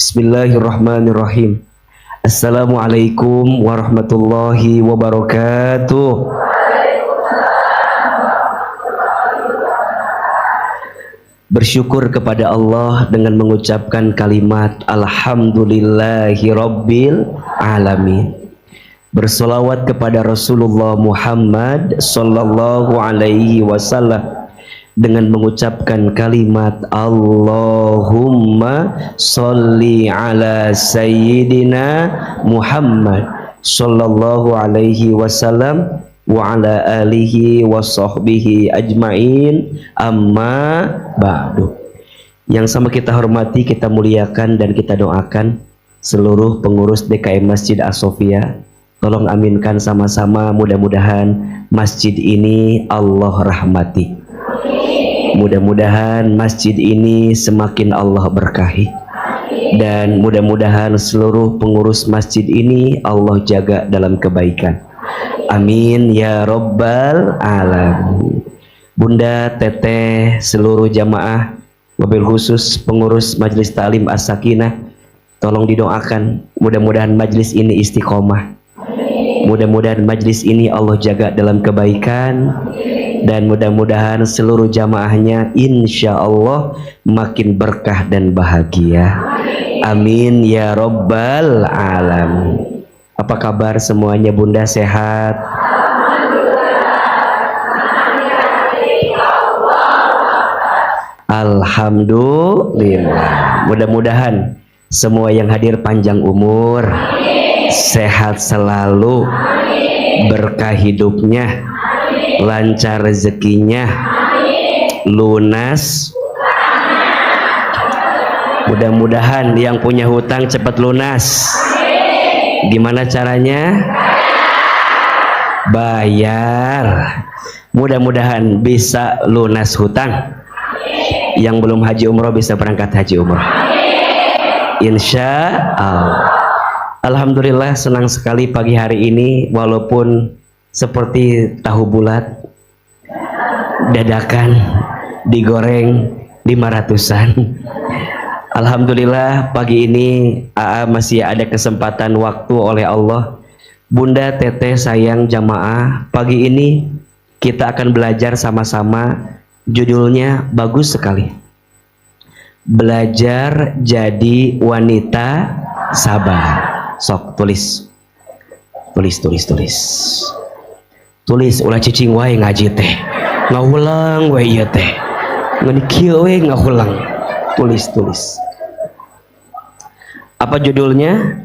Bismillahirrahmanirrahim. Assalamualaikum warahmatullahi wabarakatuh. Bersyukur kepada Allah dengan mengucapkan kalimat Alhamdulillahi Rabbil Alamin. Bersolawat kepada Rasulullah Muhammad Sallallahu Alaihi Wasallam dengan mengucapkan kalimat Allahumma sholli ala Sayyidina Muhammad Sallallahu Alaihi Wasallam wa ala alihi wa sahbihi ajma'in, amma ba'du. Yang sama kita hormati, kita muliakan, dan kita doakan seluruh pengurus DKM Masjid As-Sofia. Tolong aminkan sama-sama, mudah-mudahan masjid ini Allah rahmati. Mudah-mudahan masjid ini semakin Allah berkahi. Dan mudah-mudahan seluruh pengurus masjid ini Allah jaga dalam kebaikan. Amin ya Rabbal Alamin. Bunda, teteh, seluruh jamaah, wabil khusus pengurus Majelis Ta'lim As-Sakinah, tolong didoakan mudah-mudahan majlis ini istiqomah. Mudah-mudahan majlis ini Allah jaga dalam kebaikan, dan mudah-mudahan seluruh jamaahnya insya Allah makin berkah dan bahagia. Amin ya Rabbal Alamin. Apa kabar semuanya bunda, sehat? Alhamdulillah. Mudah-mudahan semua yang hadir panjang umur, sehat selalu, berkah hidupnya, lancar rezekinya, lunas. Mudah-mudahan yang punya hutang cepat lunas. Gimana caranya? Bayar. Mudah-mudahan bisa lunas hutang. Yang belum haji umroh bisa berangkat haji umroh, insya Allah. Alhamdulillah, senang sekali pagi hari ini, walaupun seperti tahu bulat dadakan digoreng 500-an. Alhamdulillah pagi ini AA masih ada kesempatan waktu oleh Allah. Bunda, teteh, sayang jamaah, pagi ini kita akan belajar sama-sama. Judulnya bagus sekali, belajar jadi wanita sabar. Sok tulis ulah cicing wae ngaji teh ngaulang wae ieu teh ngan kieu we ngaulang. Tulis apa judulnya?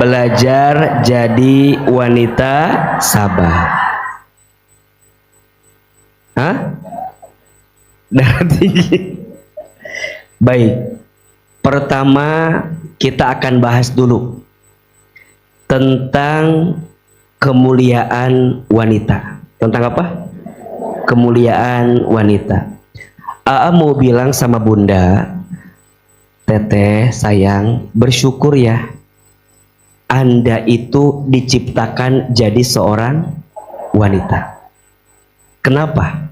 Belajar jadi wanita sabar. Hah? Darah tinggi. Baik, pertama kita akan bahas dulu tentang kemuliaan wanita. Tentang apa? Kemuliaan wanita. AA mau bilang sama bunda, teteh, sayang, bersyukur ya, Anda itu diciptakan jadi seorang wanita. Kenapa?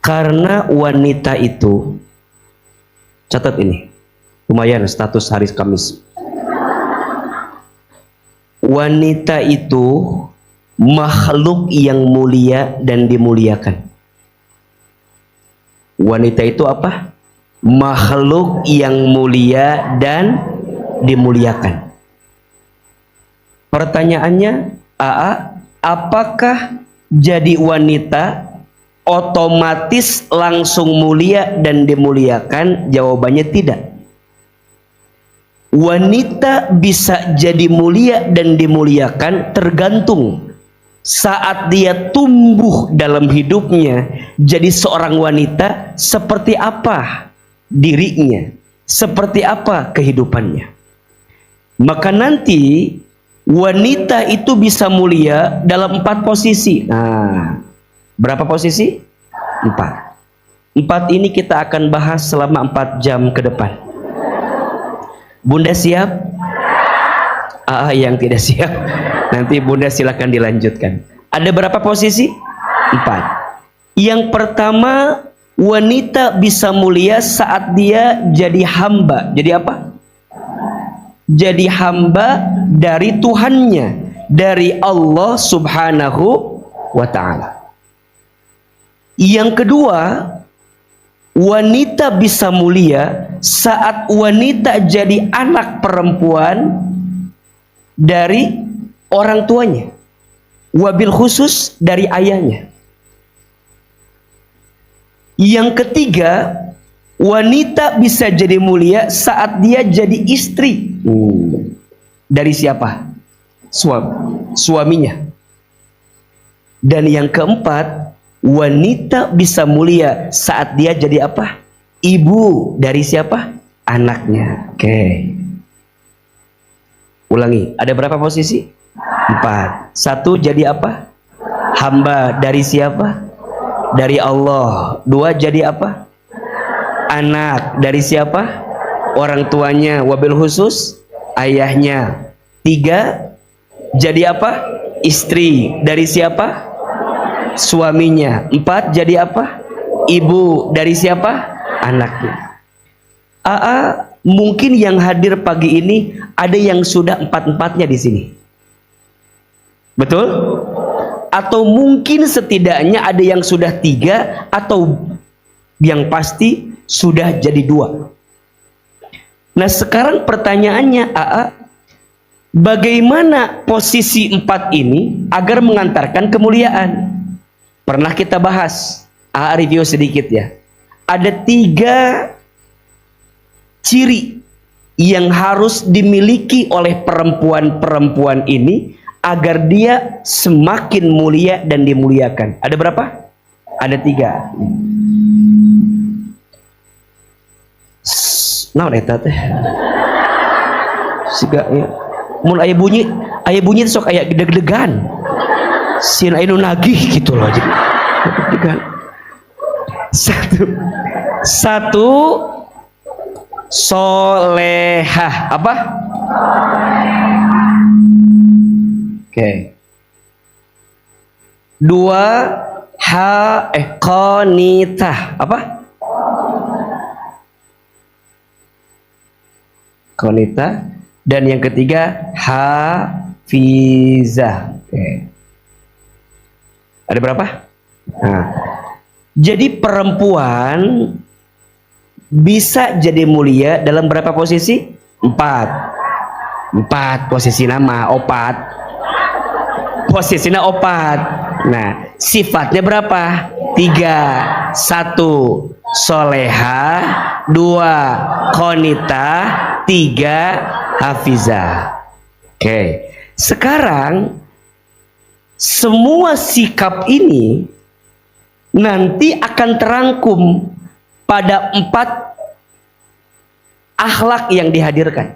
Karena wanita itu, catat ini, lumayan status hari Kamis. Wanita itu makhluk yang mulia dan dimuliakan. Wanita itu apa? Makhluk yang mulia dan dimuliakan. Pertanyaannya, AA, apakah jadi wanita otomatis langsung mulia dan dimuliakan? Jawabannya tidak. Wanita bisa jadi mulia dan dimuliakan tergantung saat dia tumbuh dalam hidupnya jadi seorang wanita, seperti apa dirinya, seperti apa kehidupannya. Maka nanti wanita itu bisa mulia dalam 4 posisi. Nah, berapa posisi? 4. 4 ini kita akan bahas selama 4 jam ke depan. Bunda siap? Yang tidak siap, nanti bunda silakan dilanjutkan. Ada berapa posisi? 4. Yang pertama, wanita bisa mulia saat dia jadi hamba. Jadi apa? Jadi hamba dari Tuhannya, dari Allah Subhanahu wa ta'ala. Yang kedua, wanita bisa mulia saat wanita jadi anak perempuan dari orang tuanya, wabil khusus dari ayahnya. Yang ketiga, wanita bisa jadi mulia saat dia jadi istri dari siapa? Suaminya. Dan yang keempat, wanita bisa mulia saat dia jadi apa? Ibu dari siapa? Anaknya. Oke. Ulangi, ada berapa posisi? 4. 1 jadi apa? Hamba dari siapa? Dari Allah. 2 jadi apa? Anak dari siapa? Orang tuanya, wabil khusus ayahnya. 3 jadi apa? Istri dari siapa? Suaminya. 4 jadi apa? Ibu dari siapa? Anaknya. Mungkin yang hadir pagi ini ada yang sudah 4-4-nya di sini. Betul? Atau mungkin setidaknya ada yang sudah 3, atau yang pasti sudah jadi 2. Nah sekarang pertanyaannya, bagaimana posisi 4 ini agar mengantarkan kemuliaan? Pernah kita bahas, review sedikit ya. Ada 3 ciri yang harus dimiliki oleh perempuan-perempuan ini agar dia semakin mulia dan dimuliakan. Ada berapa? Ada 3. Nah, eta teh. Siga ya. Mun aya bunyi sok aya deg-degan. Sin aya nu nagih gitu loh. Deg-degan. Satu solehah. Apa? Oke. 2 qanitah. Apa? Qanitah. Dan yang ketiga hafizah. Oke. Ada berapa? Nah, jadi perempuan bisa jadi mulia dalam berapa posisi? 4 posisi nama, 4 posisinya 4. Nah sifatnya berapa? 3. 1 soleha, 2 qanita, 3 hafizah. Oke. Sekarang semua sikap ini nanti akan terangkum pada 4 akhlak yang dihadirkan.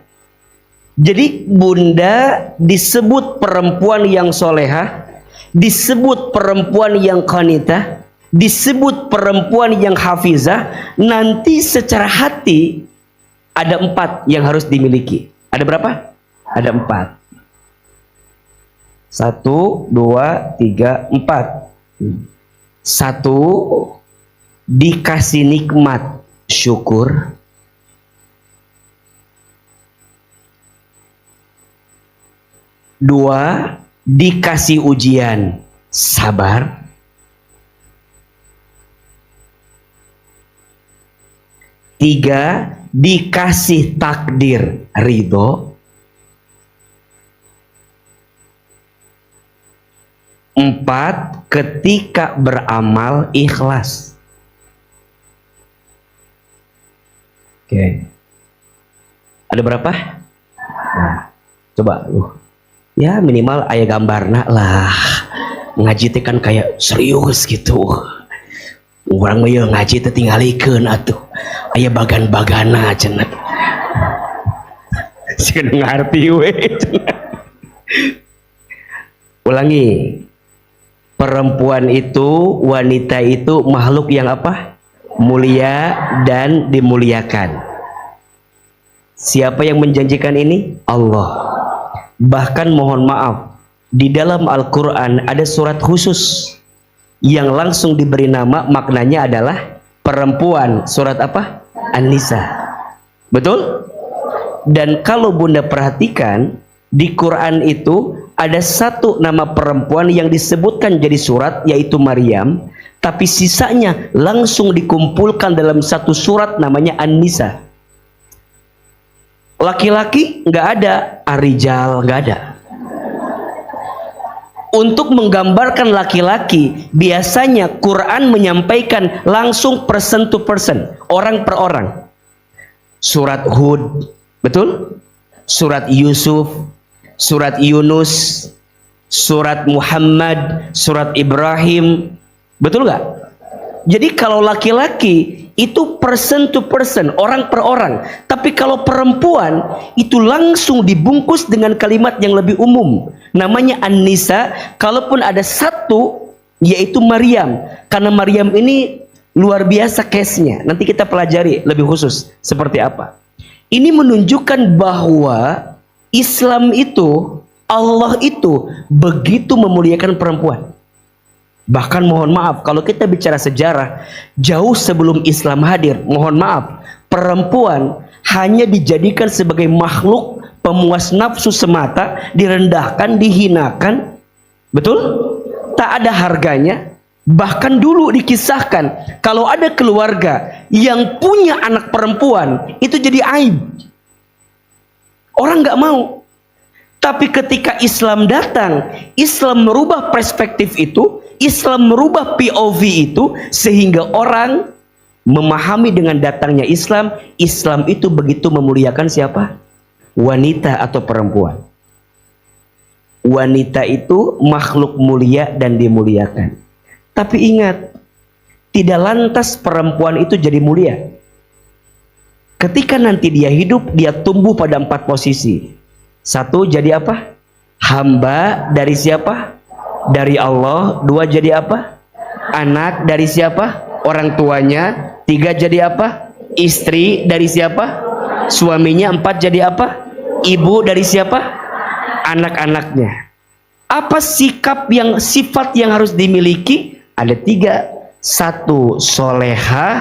Jadi bunda disebut perempuan yang solehah, disebut perempuan yang qanitah, disebut perempuan yang hafizah. Nanti secara hati ada 4 yang harus dimiliki. Ada berapa? Ada 4. 1, 2, 3, 4. 1 dikasih nikmat, syukur. 2 dikasih ujian, sabar. 3 dikasih takdir, ridho. 4 ketika beramal, ikhlas. Oke. Ada berapa? Nah, coba ya minimal aya gambarna lah. Ngaji teh kan kayak serius gitu. Orang mah ngaji teh tingalikeun atuh. Aya bagan-bagana cenah. Sieun ngarti we. Ulangi. Perempuan itu, wanita itu makhluk yang apa? Mulia dan dimuliakan. Siapa yang menjanjikan ini? Allah. Bahkan mohon maaf, di dalam Al-Quran ada surat khusus yang langsung diberi nama, maknanya adalah perempuan. Surat apa? An-Nisa. Betul? Dan kalau Bunda perhatikan, di Quran itu ada satu nama perempuan yang disebutkan jadi surat, yaitu Maryam, tapi sisanya langsung dikumpulkan dalam satu surat namanya An-Nisa. Laki-laki nggak ada, Ar-Rijal nggak ada. Untuk menggambarkan laki-laki, biasanya Quran menyampaikan langsung person to person, orang per orang. Surat Hud, betul? Surat Yusuf, surat Yunus, surat Muhammad, surat Ibrahim, betul nggak? Jadi kalau laki-laki itu person to person, orang per orang. Tapi kalau perempuan itu langsung dibungkus dengan kalimat yang lebih umum, namanya An-Nisa. Kalaupun ada satu, yaitu Maryam, karena Maryam ini luar biasa case-nya. Nanti kita pelajari lebih khusus seperti apa. Ini menunjukkan bahwa Islam itu, Allah itu begitu memuliakan perempuan. Bahkan mohon maaf, kalau kita bicara sejarah, jauh sebelum Islam hadir, mohon maaf, perempuan hanya dijadikan sebagai makhluk pemuas nafsu semata, direndahkan, dihinakan, betul? Tak ada harganya. Bahkan dulu dikisahkan, kalau ada keluarga yang punya anak perempuan, itu jadi aib. Orang nggak mau. Tapi ketika Islam datang, Islam merubah perspektif itu, Islam merubah POV itu, sehingga orang memahami dengan datangnya Islam, Islam itu begitu memuliakan siapa? Wanita atau perempuan. Wanita itu makhluk mulia dan dimuliakan. Tapi ingat, tidak lantas perempuan itu jadi mulia. Ketika nanti dia hidup, dia tumbuh pada 4 posisi. 1, jadi apa? Hamba dari siapa? Dari Allah. 2, jadi apa? Anak dari siapa? Orang tuanya. 3, jadi apa? Istri dari siapa? Suaminya. 4, jadi apa? Ibu dari siapa? Anak-anaknya. Apa sifat yang harus dimiliki? Ada 3. 1, solehah.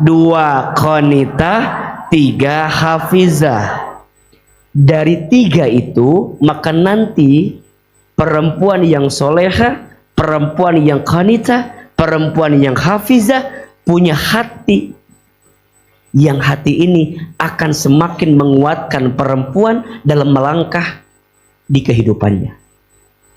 2, qanitah. 3, hafizah. Dari 3 itu, maka nanti perempuan yang soleha, perempuan yang qanitah, perempuan yang hafizah punya hati. Yang hati ini akan semakin menguatkan perempuan dalam melangkah di kehidupannya.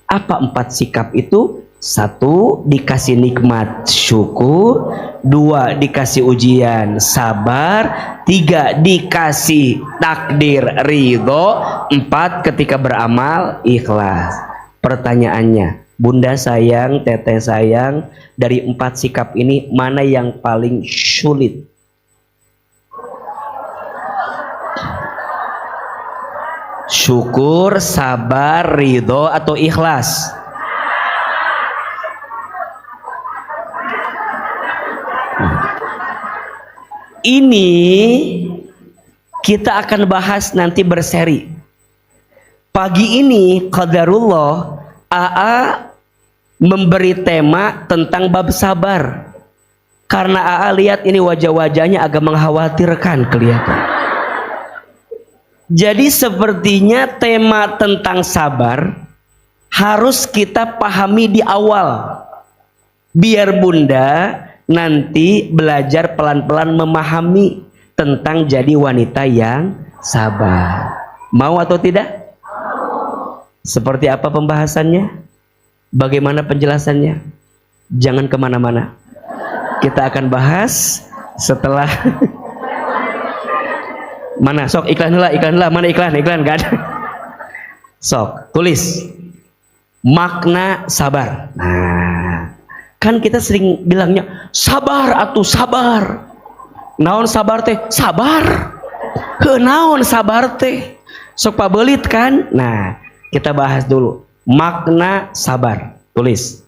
Apa 4 sikap itu? 1, dikasih nikmat syukur. 2, dikasih ujian sabar. 3, dikasih takdir ridho. 4, ketika beramal ikhlas. Pertanyaannya, Bunda sayang, Teteh sayang, dari 4 sikap ini mana yang paling sulit? Syukur, sabar, ridho, atau ikhlas? Ini kita akan bahas nanti berseri. Pagi ini qadarullah AA memberi tema tentang bab sabar. Karena AA lihat ini wajah-wajahnya agak mengkhawatirkan kelihatan. Jadi sepertinya tema tentang sabar harus kita pahami di awal. Biar Bunda nanti belajar pelan-pelan memahami tentang jadi wanita yang sabar. Mau atau tidak? Seperti apa pembahasannya? Bagaimana penjelasannya? Jangan kemana-mana. Kita akan bahas setelah mana? Sok iklan lah. Mana iklan? Gak ada. Sok tulis makna sabar. Nah, kan kita sering bilangnya sabar atuh sabar. Naon sabar teh? Sabar. Naon sabar teh? Sok pabelit kan? Nah, kita bahas dulu makna sabar. Tulis.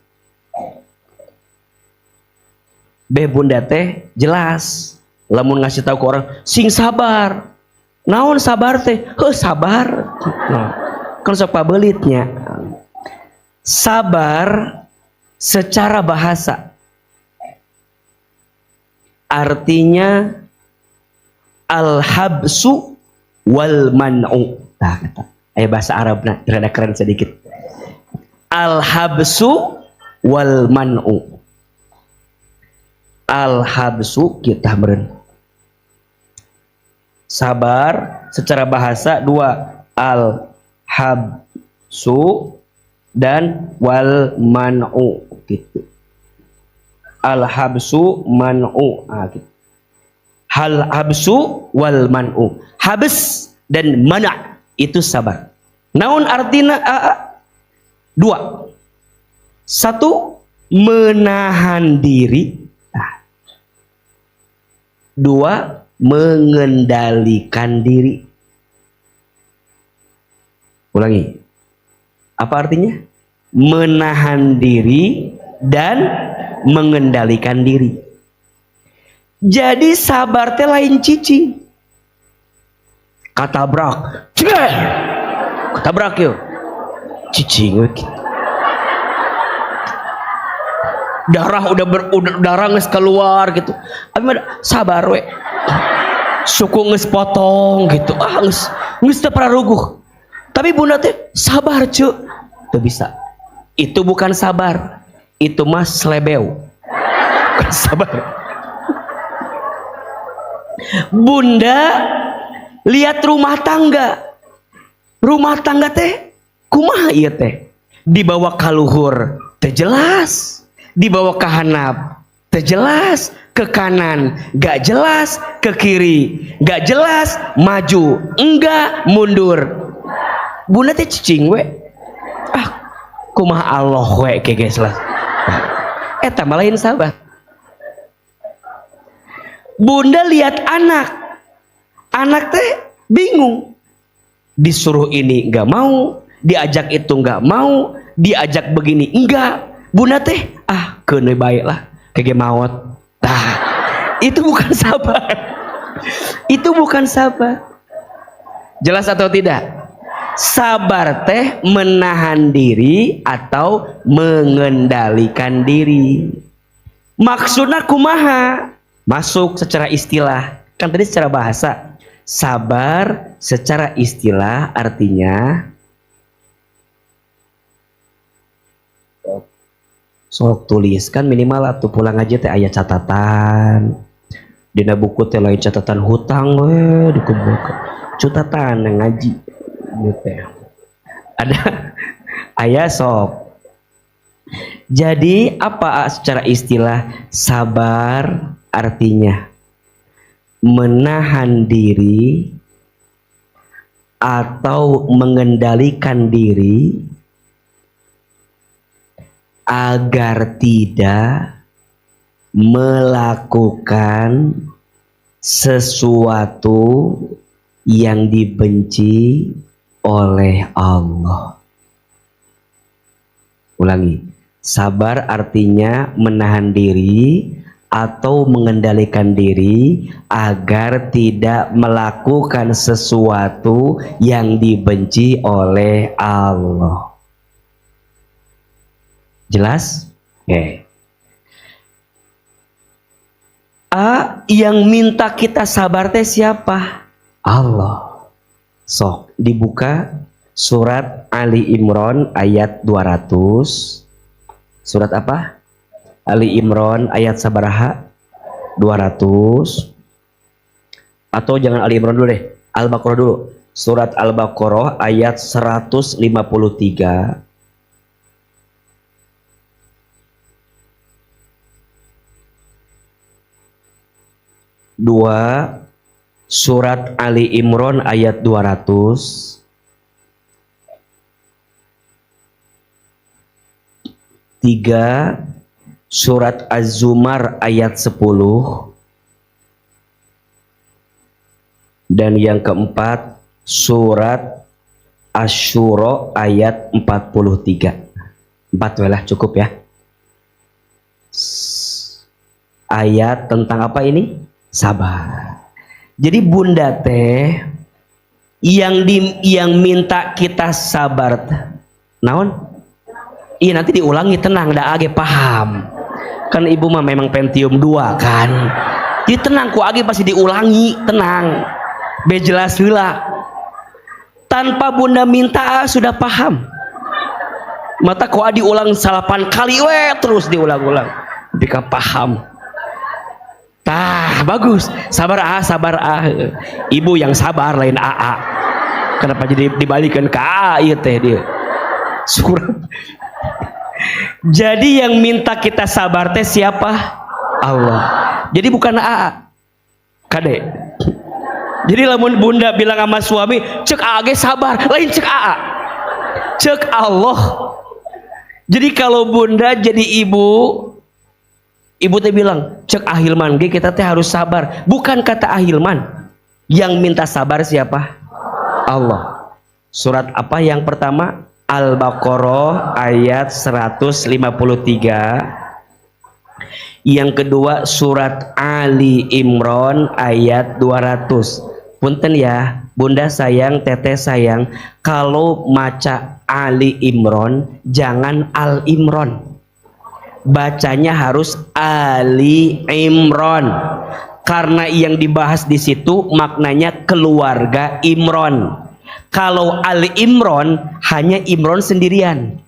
Bunda teh jelas. Lamun ngasih tahu ke orang, sing sabar. Naon sabar teh? Sabar. Nah, kan sok pabelitnya. Sabar secara bahasa artinya al-habsu wal man'u. Nah, kata bahasa Arabna rada keren sedikit. Al habsu wal man'u. Al habsu kita meren. Sabar secara bahasa dua, al habsu dan wal man'u gitu. Al habsu man'u gitu. Hal habsu wal man'u. Habs dan mana' itu sabar. Naon artina dua. Satu, menahan diri. Dua, mengendalikan diri. Ulangi. Apa artinya? Menahan diri dan mengendalikan diri. Jadi sabar teh lain cicing. Katabrak. Katabrak yuk. Cicing we. Darah udah darah geus keluar gitu. Abi sabar we. Suku geus potong gitu. Geus teu praruguh. Tapi bunda teh sabar cu. Teu bisa. Itu bukan sabar. Itu mah slebeu. Bukan sabar. Bunda lihat rumah tangga teh kumaha ieu teh, dibawa ka luhur teu jelas, dibawa ka handap teu jelas, ke kanan gak jelas, ke kiri gak jelas, maju enggak, mundur. Bunda teh cicing we, kumaha Allah we geges lah. Eta mah lain sabar. Bunda lihat anak teh bingung, disuruh ini nggak mau, diajak itu nggak mau, diajak begini enggak. Bunda teh keuneu bae lah kege maot. Itu bukan sabar. Itu bukan sabar. Jelas atau tidak? Sabar teh menahan diri atau mengendalikan diri. Maksudnya kumaha? Masuk secara istilah. Kan tadi secara bahasa. Sabar secara istilah artinya sok tuliskan minimal atau pulang aja teh aya catatan. Dina buku teh lain catatan hutang we dikumpulkeun. Catatan ngaji gitu. Ada aya sok. Jadi apa secara istilah sabar artinya menahan diri atau mengendalikan diri agar tidak melakukan sesuatu yang dibenci oleh Allah. Ulangi, sabar artinya menahan diri atau mengendalikan diri agar tidak melakukan sesuatu yang dibenci oleh Allah. Jelas? Oke. Yang minta kita sabar teh siapa? Allah. Sok dibuka surat Ali Imran ayat 200. Surat apa? Ali Imran ayat sabaraha? 200. Atau jangan Ali Imran dulu deh, Al-Baqarah dulu. Surat Al-Baqarah ayat 153. Dua, surat Ali Imran ayat 200. Tiga, surat Az-Zumar ayat 10. Dan yang keempat, surat Asy-Syura ayat 43. 4 welah cukup ya. Ayat tentang apa ini? Sabar. Jadi bunda teh yang minta kita sabar naon? Iya nanti diulangi, tenang dah age paham. Kan ibu mah memang Pentium 2 kan. Jadi tenang ku age pasti diulangi, tenang. Be jelas heula. tanpa bunda minta sudah paham. Mata kok diulang 8 kali terus diulang-ulang bika paham. Tah bagus, sabar ibu yang sabar lain aa. Kenapa jadi dibalikan ke aa ieu teh dia surat. Jadi yang minta kita sabar teh siapa? Allah. Jadi bukan aa kade. Jadi lamun bunda bilang sama suami cek aa ge sabar, lain cek aa, cek Allah. Jadi kalau bunda jadi ibu teh bilang cek Ahilman ge kita teh harus sabar, bukan kata Ahilman. Yang minta sabar siapa? Allah. Surat apa yang pertama? Al-Baqarah ayat 153. Yang kedua surat Ali Imran ayat 200. Punten ya bunda sayang, teteh sayang, kalau maca Ali Imran jangan Al Imran, bacanya harus Ali Imran, karena yang dibahas di situ maknanya keluarga Imran. Kalau Ali Imran hanya Imran sendirian,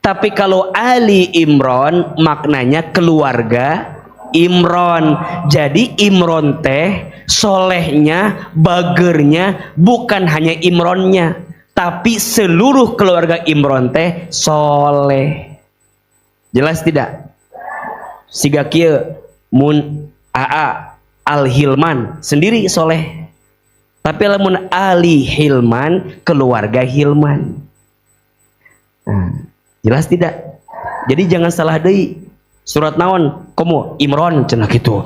tapi kalau Ali Imran maknanya keluarga Imran. Jadi Imran teh solehnya, bagernya bukan hanya Imronnya, tapi seluruh keluarga Imran teh soleh. Jelas tidak? Siga kieu mun aa Al Hilman sendiri soleh, tapi lamun Ali Hilman keluarga Hilman. Nah, jelas tidak? Jadi jangan salah deui. Surat naon? Komo Imron cenah kitu.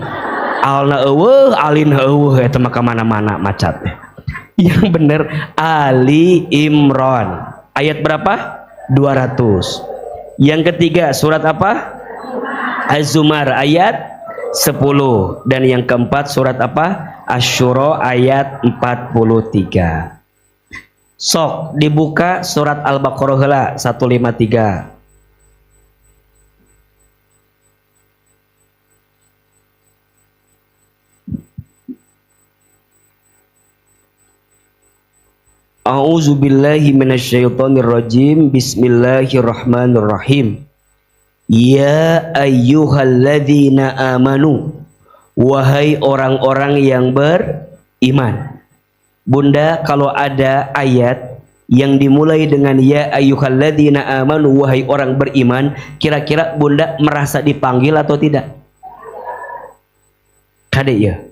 Alna eueuh, alina eueuh eta mah ka mana-mana macat. Yang bener Ali Imran. Ayat berapa? 200. Yang ketiga surat apa? Az-Zumar ayat 10. Dan yang keempat surat apa? Asy-Syura ayat 43. Sok dibuka surat Al-Baqarah heula 153. A'udzu billahi minasyaitonir rajim. Bismillahirrahmanirrahim. Ya ayyuhalladzina amanu, wahai orang-orang yang beriman. Bunda, kalau ada ayat yang dimulai dengan ya ayyuhalladzina amanu, wahai orang beriman, kira-kira bunda merasa dipanggil atau tidak? Kade ya.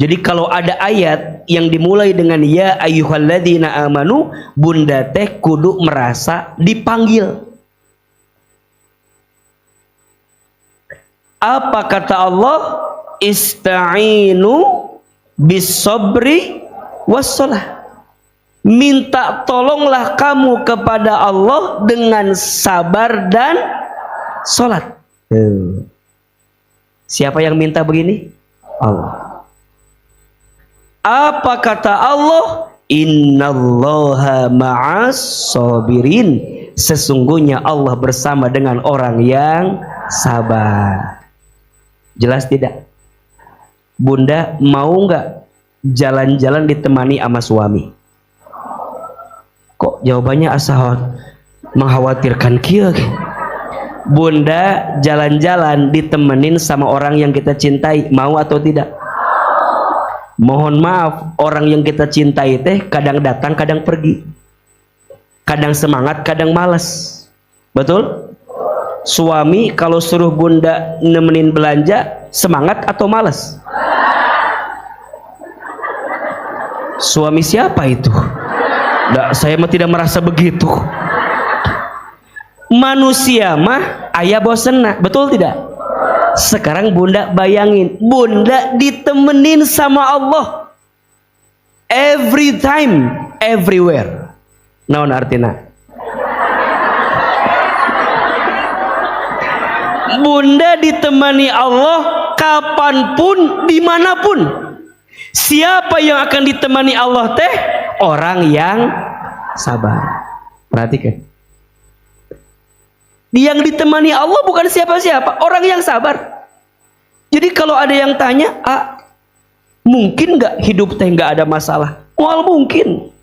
Jadi kalau ada ayat yang dimulai dengan ya ayyuhalladzina amanu, bunda teh kudu merasa dipanggil. Apa kata Allah? Ista'inu bis-sabri was-shalah. Minta tolonglah kamu kepada Allah dengan sabar dan salat. Siapa yang minta begini? Allah. Apa kata Allah? Innallaha ma'as sabirin. Sesungguhnya Allah bersama dengan orang yang sabar. Jelas tidak? Bunda mau nggak jalan-jalan ditemani sama suami? Kok jawabannya asa mengkhawatirkan kieu? Bunda jalan-jalan ditemenin sama orang yang kita cintai, mau atau tidak? Mohon maaf, orang yang kita cintai teh kadang datang, kadang pergi. Kadang semangat, kadang malas. Betul? Suami kalau suruh bunda nemenin belanja, semangat atau malas? Suami siapa itu? Nggak, saya mah tidak merasa begitu. Manusia mah aya bosenna, betul tidak? Sekarang bunda bayangin, bunda ditemenin sama Allah every time, everywhere. Naon artina? Bunda ditemani Allah kapanpun, dimanapun. Siapa yang akan ditemani Allah teh? Orang yang sabar. Perhatikan. Yang ditemani Allah bukan siapa-siapa, orang yang sabar. Jadi kalau ada yang tanya, mungkin nggak hidup teh nggak ada masalah? Wal mungkin.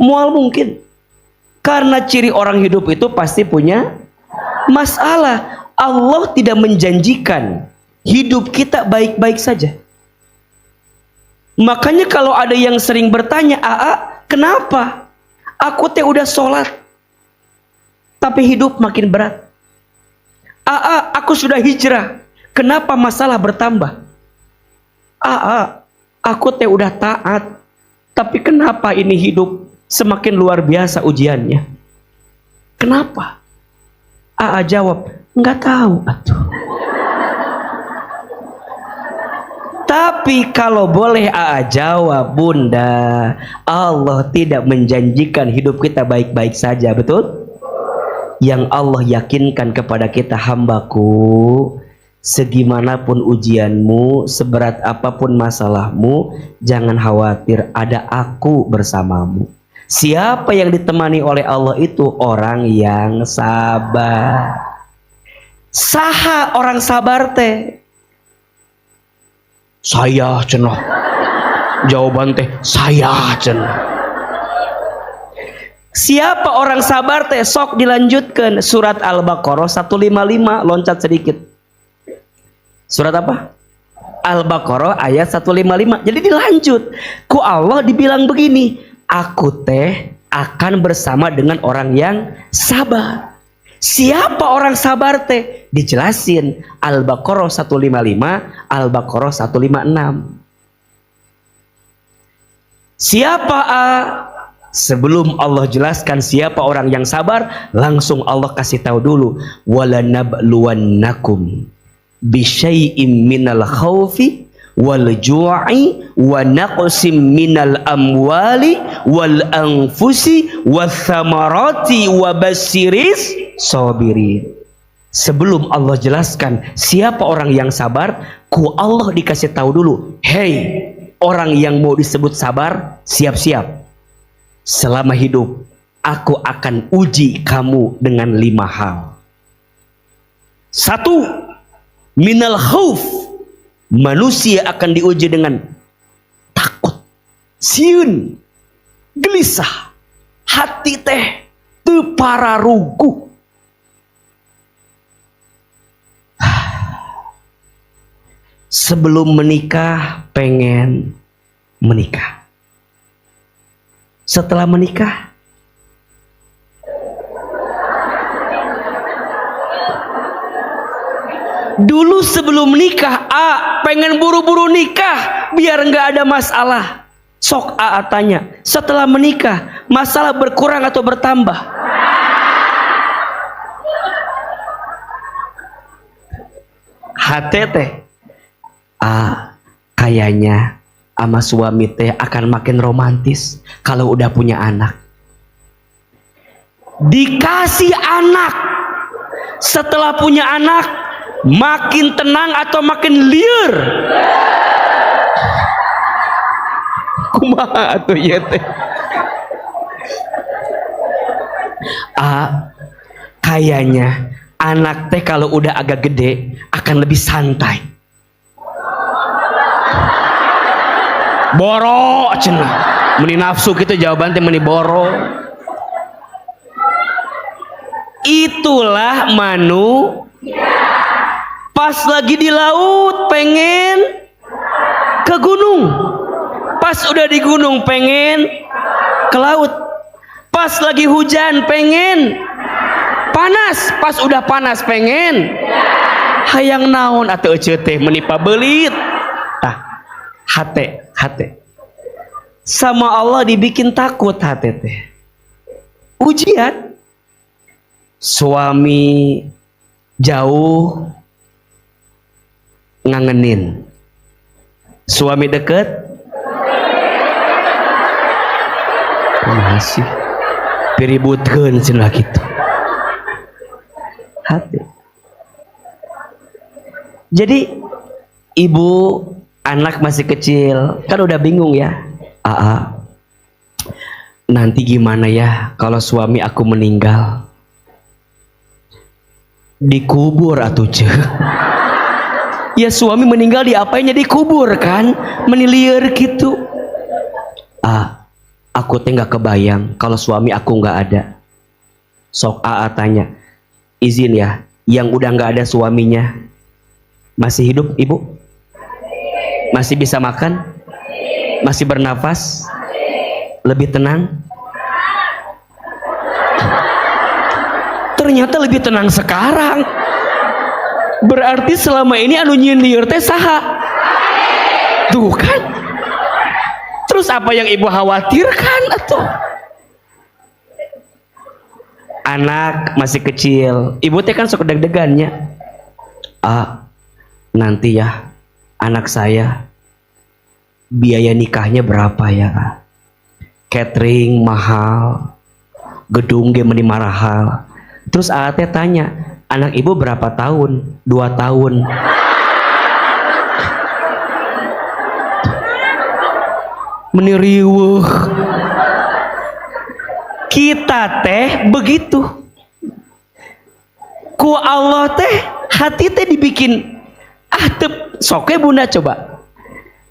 Mual mungkin. Karena ciri orang hidup itu pasti punya masalah. Allah tidak menjanjikan hidup kita baik-baik saja. Makanya kalau ada yang sering bertanya, kenapa? Aku teh udah sholat, tapi hidup makin berat. Aku sudah hijrah, kenapa masalah bertambah? Aku teh udah taat, tapi kenapa ini hidup semakin luar biasa ujiannya? Kenapa? Jawab, nggak tahu atuh. Tapi kalau boleh jawab, Bunda, Allah tidak menjanjikan hidup kita baik-baik saja, betul? Yang Allah yakinkan kepada kita, hambaku, segimanapun ujianmu, seberat apapun masalahmu, jangan khawatir, ada aku bersamamu. Siapa yang ditemani oleh Allah itu orang yang sabar. Saha orang sabar teh? Saya cenah. Jawaban teh saya cenah. Siapa orang sabar teh? Sok dilanjutkan surat Al-Baqarah 155, loncat sedikit. Surat apa? Al-Baqarah ayat 155. Jadi dilanjut. Ku Allah dibilang begini, aku teh akan bersama dengan orang yang sabar. Siapa orang sabar teh? Dijelasin Al-Baqarah 155, Al-Baqarah 156. Siapa Sebelum Allah jelaskan siapa orang yang sabar, langsung Allah kasih tahu dulu, walanabluwannakum bisyai'im minal khaufi wal ju'i wa naqsim minal amwali wal anfusi wath thamarati wa bassiris sabirin. Sebelum Allah jelaskan siapa orang yang sabar, ku Allah dikasih tahu dulu, hei orang yang mau disebut sabar, siap-siap. Selama hidup aku akan uji kamu dengan 5 hal. 1, minal khauf, manusia akan diuji dengan takut, sieun, gelisah, hati teh teu pararugu. Sebelum menikah pengen menikah. Setelah menikah dulu sebelum nikah pengen buru-buru nikah biar nggak ada masalah. Sok tanya, setelah menikah masalah berkurang atau bertambah? Hati teh kayaknya sama suami teh akan makin romantis kalau udah punya anak. Dikasih anak, setelah punya anak makin tenang atau makin liar? Kumaha atuh ieu teh? Kayaknya anak teh kalau udah agak gede akan lebih santai. Boro cenah, meni nafsu gitu jawaban teh meni boro. Itulah pas lagi di laut pengen ke gunung, pas udah di gunung pengen ke laut, pas lagi hujan pengen panas, pas udah panas pengen hayang naon atuh eceut teh meni pabelit. Hate sama Allah dibikin takut hati teh. Ujian. Suami jauh ngangenin, suami deket masih piributkeun cenah kitu. Hati. Jadi ibu anak masih kecil kan udah bingung ya, nanti gimana ya kalau suami aku meninggal? Dikubur atuh ceh. Ya suami meninggal diapainnya? Dikubur kan, meniliar gitu. Aku teh nggak kebayang kalau suami aku nggak ada. Sok AA tanya, izin ya, yang udah nggak ada suaminya masih hidup ibu? Masih bisa makan? Masih bernafas? Lebih tenang? Ternyata lebih tenang sekarang. Berarti selama ini anu nyindir teh saha? Tuh kan? Terus apa yang ibu khawatirkan atuh? Anak masih kecil, ibu teh kan suka deg-degannya. Nanti ya anak saya biaya nikahnya berapa ya? Catering mahal, gedung ge meni mahal. Terus teh tanya, anak ibu berapa tahun? 2 tahun. Meniriwuh. Kita teh begitu. Ku Allah teh hati teh dibikin soke bunda coba.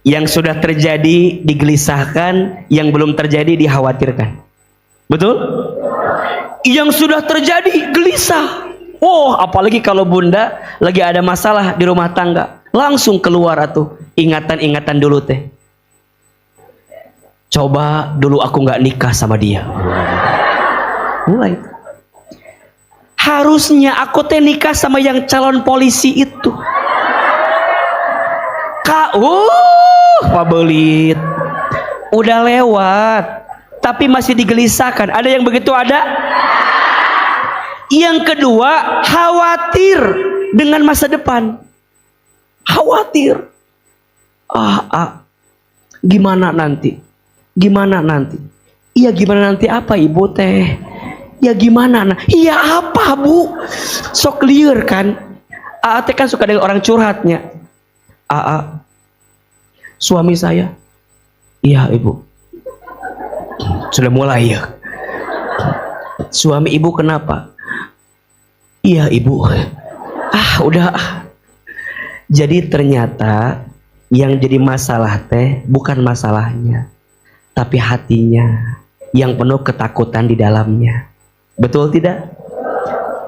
Yang sudah terjadi digelisahkan, yang belum terjadi dikhawatirkan. Betul? Yang sudah terjadi gelisah. Oh, apalagi kalau bunda lagi ada masalah di rumah tangga, langsung keluar atuh ingatan-ingatan dulu teh. Coba dulu aku nggak nikah sama dia. Mulai. Harusnya aku teh nikah sama yang calon polisi itu. Pak Belit. Udah lewat, tapi masih digelisahkan. Ada yang begitu ada? Yang kedua, khawatir dengan masa depan. Khawatir. Gimana nanti? Gimana nanti? Iya gimana nanti apa ibu teh? Ya gimana? Iya apa bu? Sok clear kan? Teh kan suka dengan orang curhatnya. Suami saya. Iya ibu. Sudah mulai ya. Suami ibu kenapa? Iya ibu. Udah. Jadi ternyata yang jadi masalah teh bukan masalahnya, tapi hatinya yang penuh ketakutan di dalamnya. Betul tidak?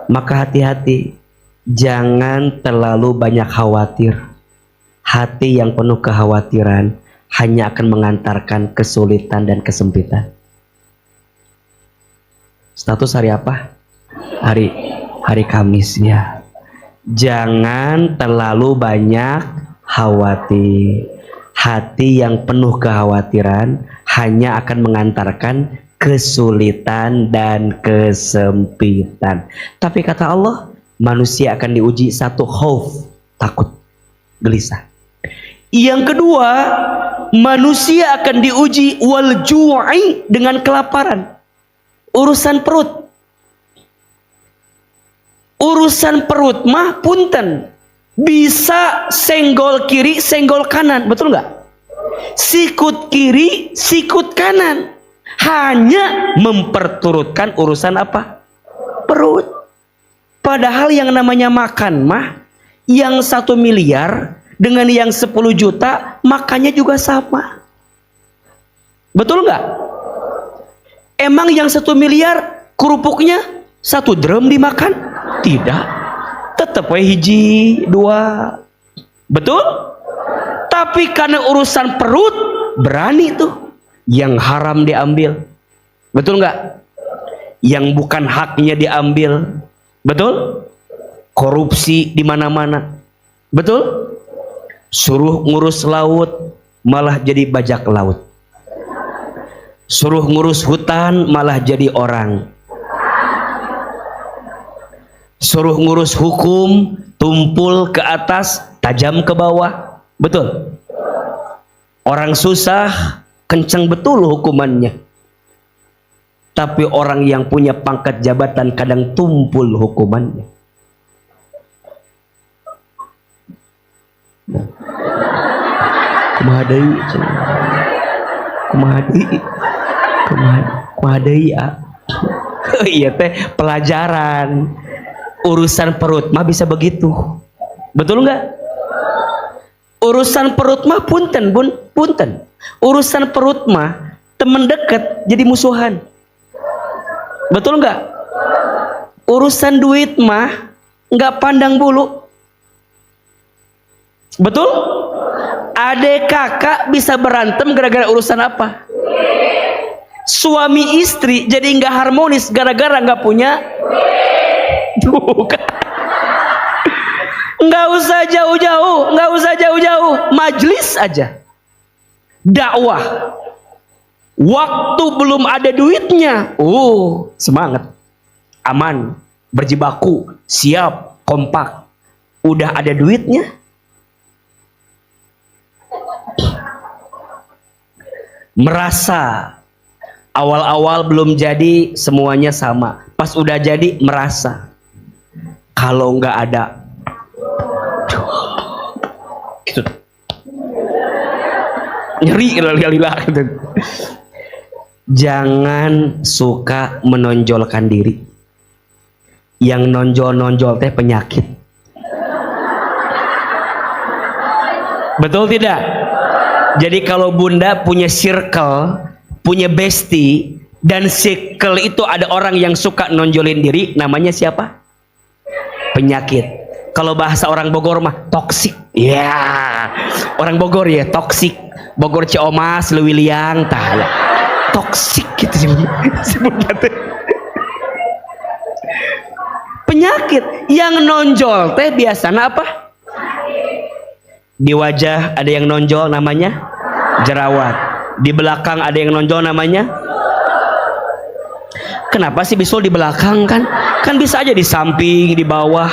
Maka hati-hati, jangan terlalu banyak khawatir. Hati yang penuh kekhawatiran hanya akan mengantarkan kesulitan dan kesempitan. Status hari apa? Hari Kamis ya. Jangan terlalu banyak khawatir. Hati yang penuh kekhawatiran hanya akan mengantarkan kesulitan dan kesempitan. Tapi kata Allah, manusia akan diuji satu, khauf, takut, gelisah. Yang kedua, manusia akan diuji wal ju'i, dengan kelaparan. Urusan perut. Urusan perut mah punten. Bisa senggol kiri, senggol kanan, betul nggak? Sikut kiri, sikut kanan. Hanya memperturutkan urusan apa? Perut. Padahal yang namanya makan mah, yang 1 miliar dengan yang 10 juta makannya juga sama. Betul nggak? Emang yang 1 miliar kerupuknya 1 drum dimakan? Tidak. Tetap hiji 2. Betul? Tapi karena urusan perut berani tuh yang haram diambil. Betul nggak? Yang bukan haknya diambil. Betul? Korupsi di mana-mana. Betul? Suruh ngurus laut malah jadi bajak laut. Suruh ngurus hutan malah jadi orang. Suruh ngurus hukum tumpul ke atas, tajam ke bawah. Betul? Orang susah kencang betul hukumannya. Tapi orang yang punya pangkat jabatan kadang tumpul hukumannya. Kumadai ya. Iya teh pelajaran. Urusan perut mah bisa begitu. Betul nggak? Urusan perut mah punten. Urusan perut mah temen deket jadi musuhan. Betul nggak? Urusan duit mah nggak pandang bulu. Betul? Adek kakak bisa berantem gara-gara urusan apa? Suami istri jadi nggak harmonis gara-gara nggak punya. Nggak usah jauh-jauh, nggak usah jauh-jauh, majelis aja, dakwah. Waktu belum ada duitnya, semangat, aman, berjibaku, siap, kompak. Udah ada duitnya, merasa awal-awal belum jadi semuanya sama. Pas udah jadi merasa kalau nggak ada gitu. Nyeri lila gitu. Jangan suka menonjolkan diri. Yang nonjol-nonjol teh penyakit. Betul tidak? Jadi kalau bunda punya circle, punya bestie, dan circle itu ada orang yang suka nonjolin diri, namanya siapa? Penyakit. Kalau bahasa orang Bogor mah toksik. Ya, orang Bogor ya toksik. Bogor Ciomas, Lewiliang, tah. Toksik gitu sebutnya. Penyakit yang nonjol teh biasanya apa? Di wajah ada yang nonjol namanya jerawat. Di belakang ada yang nonjol namanya. Kenapa sih bisul di belakang kan? Kan bisa aja di samping, di bawah.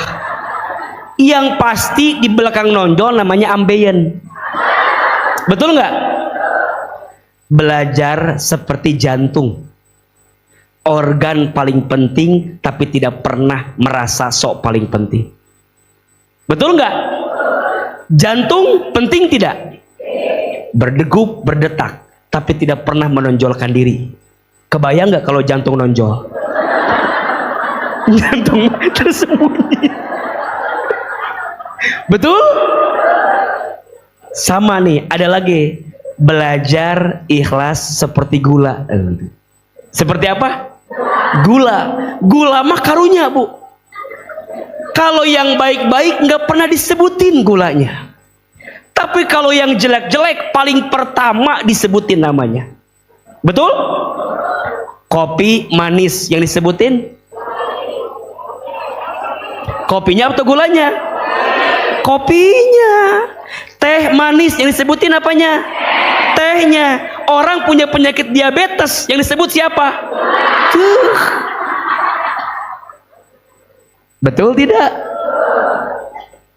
Yang pasti di belakang nonjol namanya ambeien. Betul nggak? Belajar seperti jantung. Organ paling penting tapi tidak pernah merasa sok paling penting. Betul nggak? Jantung penting tidak? Berdegup, berdetak, tapi tidak pernah menonjolkan diri. Kebayang nggak kalau jantung nonjol? Jantung tersembunyi. Betul? Sama nih, ada lagi. Belajar ikhlas seperti gula. Seperti apa? Gula. Gula mah karunya, Bu. Kalau yang baik-baik nggak pernah disebutin gulanya. Tapi kalau yang jelek-jelek paling pertama disebutin namanya. Betul? Kopi manis yang disebutin kopinya atau gulanya? Kopinya. Teh manis yang disebutin apanya? Tehnya. Orang punya penyakit diabetes yang disebut siapa? Betul tidak?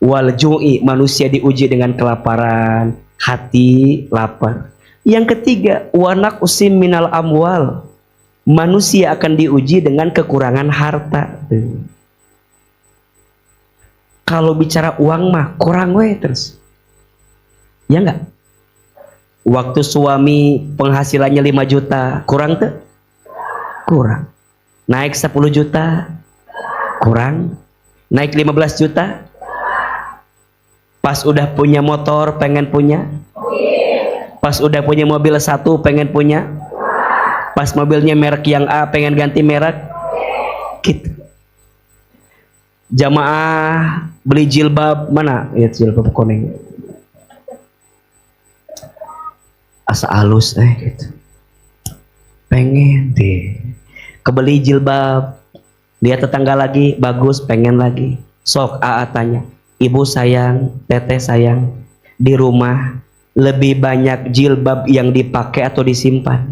Wal ju'i, manusia diuji dengan kelaparan, hati lapar. Yang ketiga, wanak usim minal amwal, manusia akan diuji dengan kekurangan harta. Kalau bicara uang mah kurang we terus. Ya enggak? Waktu suami penghasilannya 5 juta, kurang tuh? Kurang. Naik 10 juta, kurang. Naik 15 juta. Pas udah punya motor pengen punya. Pas udah punya mobil 1 pengen punya. Pas mobilnya merek yang A pengen ganti merek. Gitu. Jamaah beli jilbab mana? Ya jilbab kuning. Asa halus gitu. Pengen deh. Kebeli jilbab. Lihat tetangga lagi bagus, pengen lagi. Sok AA tanya, ibu sayang, teteh sayang, di rumah lebih banyak jilbab yang dipakai atau disimpan?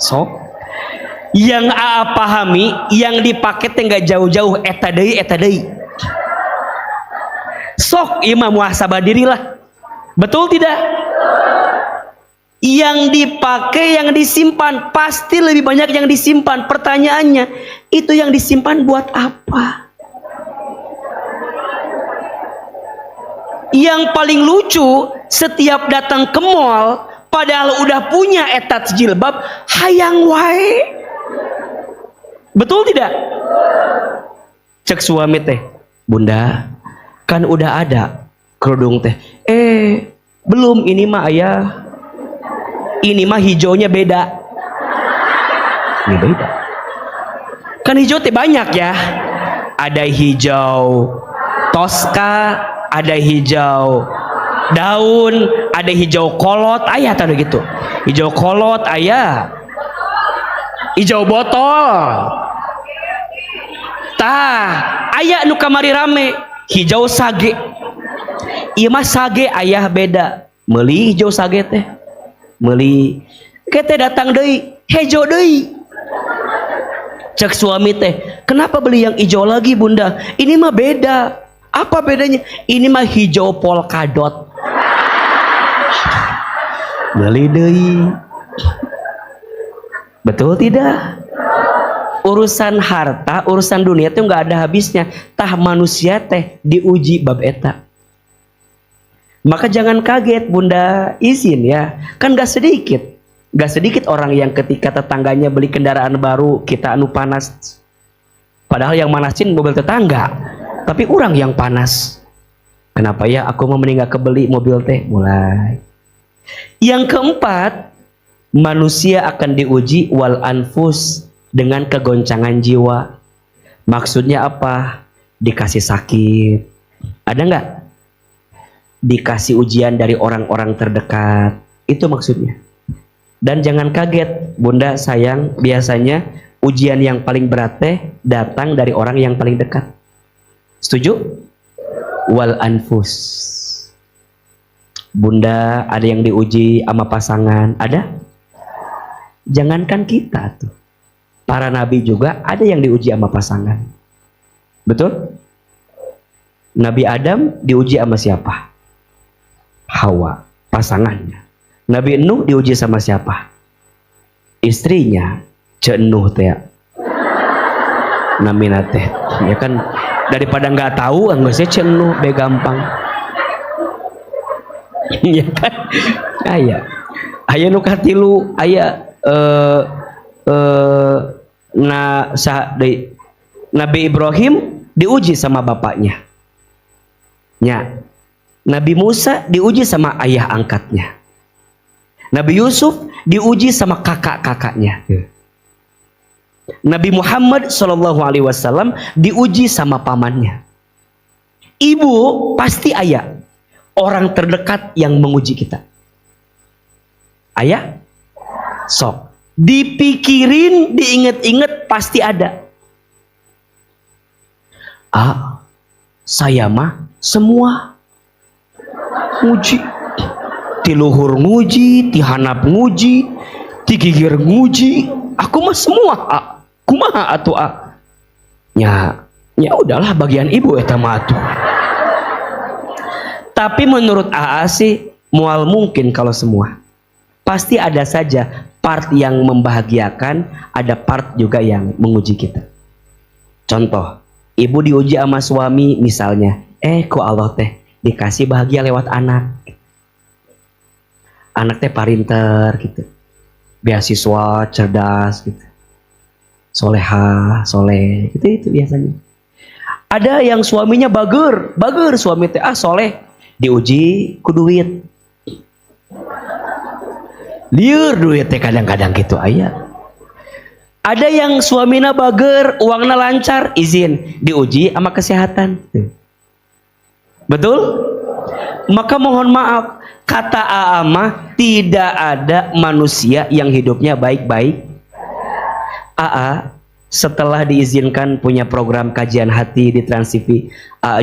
Sok yang AA pahami, yang dipakai teh nggak jauh-jauh, eta deui. Sok imam muhasabah dirilah. Betul tidak? Yang dipakai, yang disimpan, pasti lebih banyak yang disimpan. Pertanyaannya, itu yang disimpan buat apa? Yang paling lucu, setiap datang ke mall, padahal udah punya etat jilbab, hayang wae. Betul tidak? Cek suami teh, bunda, kan udah ada kerudung teh. Belum, ini mah ayah, ini mah hijaunya beda. Ini beda. Kan hijau teh banyak ya. Ada hijau toska, ada hijau daun, ada hijau kolot, ayah tadi gitu. Hijau kolot ayah. Hijau botol. Tah, ayah nu kamari rame, hijau sage. Ieu mah sage ayah beda. Meuli hijau sage teh. Meuli kita datang deui, hijau deui. Cek suami teh, kenapa beli yang hijau lagi bunda? Ini mah beda. Apa bedanya? Ini mah hijau polkadot. Beli deui. Betul tidak? Urusan harta, urusan dunia itu nggak ada habisnya. Tah manusia teh diuji bab eta. Maka jangan kaget bunda, izin ya. Kan gak sedikit orang yang ketika tetangganya beli kendaraan baru, kita anu panas. Padahal yang manasin mobil tetangga, tapi orang yang panas. Kenapa ya aku mau meninggal kebeli mobil teh? Mulai. Yang keempat, manusia akan diuji wal anfus, dengan kegoncangan jiwa. Maksudnya apa? Dikasih sakit. Ada nggak? Dikasih ujian dari orang-orang terdekat. Itu maksudnya. Dan jangan kaget, bunda sayang, biasanya ujian yang paling berat teh datang dari orang yang paling dekat. Setuju? Wal anfus. Bunda ada yang diuji sama pasangan, ada? Jangankan kita tuh. Para nabi juga ada yang diuji sama pasangan. Betul? Nabi Adam diuji sama siapa? Hawa, pasangannya. Nabi Nuh diuji sama siapa? Istrinya, Cek Nuh teh. Namina teh. Ya kan daripada nggak tahu enggak sih Cek Nuh be gampang. Ya kan? Aya nu katilu, aya Nabi Ibrahim diuji sama bapaknya. Ya. Nabi Musa diuji sama ayah angkatnya. Nabi Yusuf diuji sama kakak-kakaknya. Nabi Muhammad SAW diuji sama pamannya. Ibu pasti ayah orang terdekat yang menguji kita. Ayah? Sok. Dipikirin, diinget-inget pasti ada. Saya mah semua nguji. Tiluhur nguji, tihanap nguji, tigigir nguji. Aku mah semua kumaha atuh Ya udahlah bagian ibu eta mah atuh. Tapi menurut sih mual mungkin kalau semua. Pasti ada saja part yang membahagiakan, ada part juga yang menguji kita. Contoh, ibu diuji sama suami misalnya, ku Allah teh dikasih bahagia lewat anak. Anak teh parinter gitu, beasiswa, cerdas gitu, soleha, soleh, gitu itu biasanya. Ada yang suaminya bager suami teh soleh, diuji ku duit. Liur duit teh kadang-kadang gitu ayah. Ada yang suaminya bager, uangnya lancar, izin, diuji sama kesehatan. Betul? Maka mohon maaf, kata Aamah, tidak ada manusia yang hidupnya baik-baik. Setelah diizinkan punya program kajian hati di Trans TV,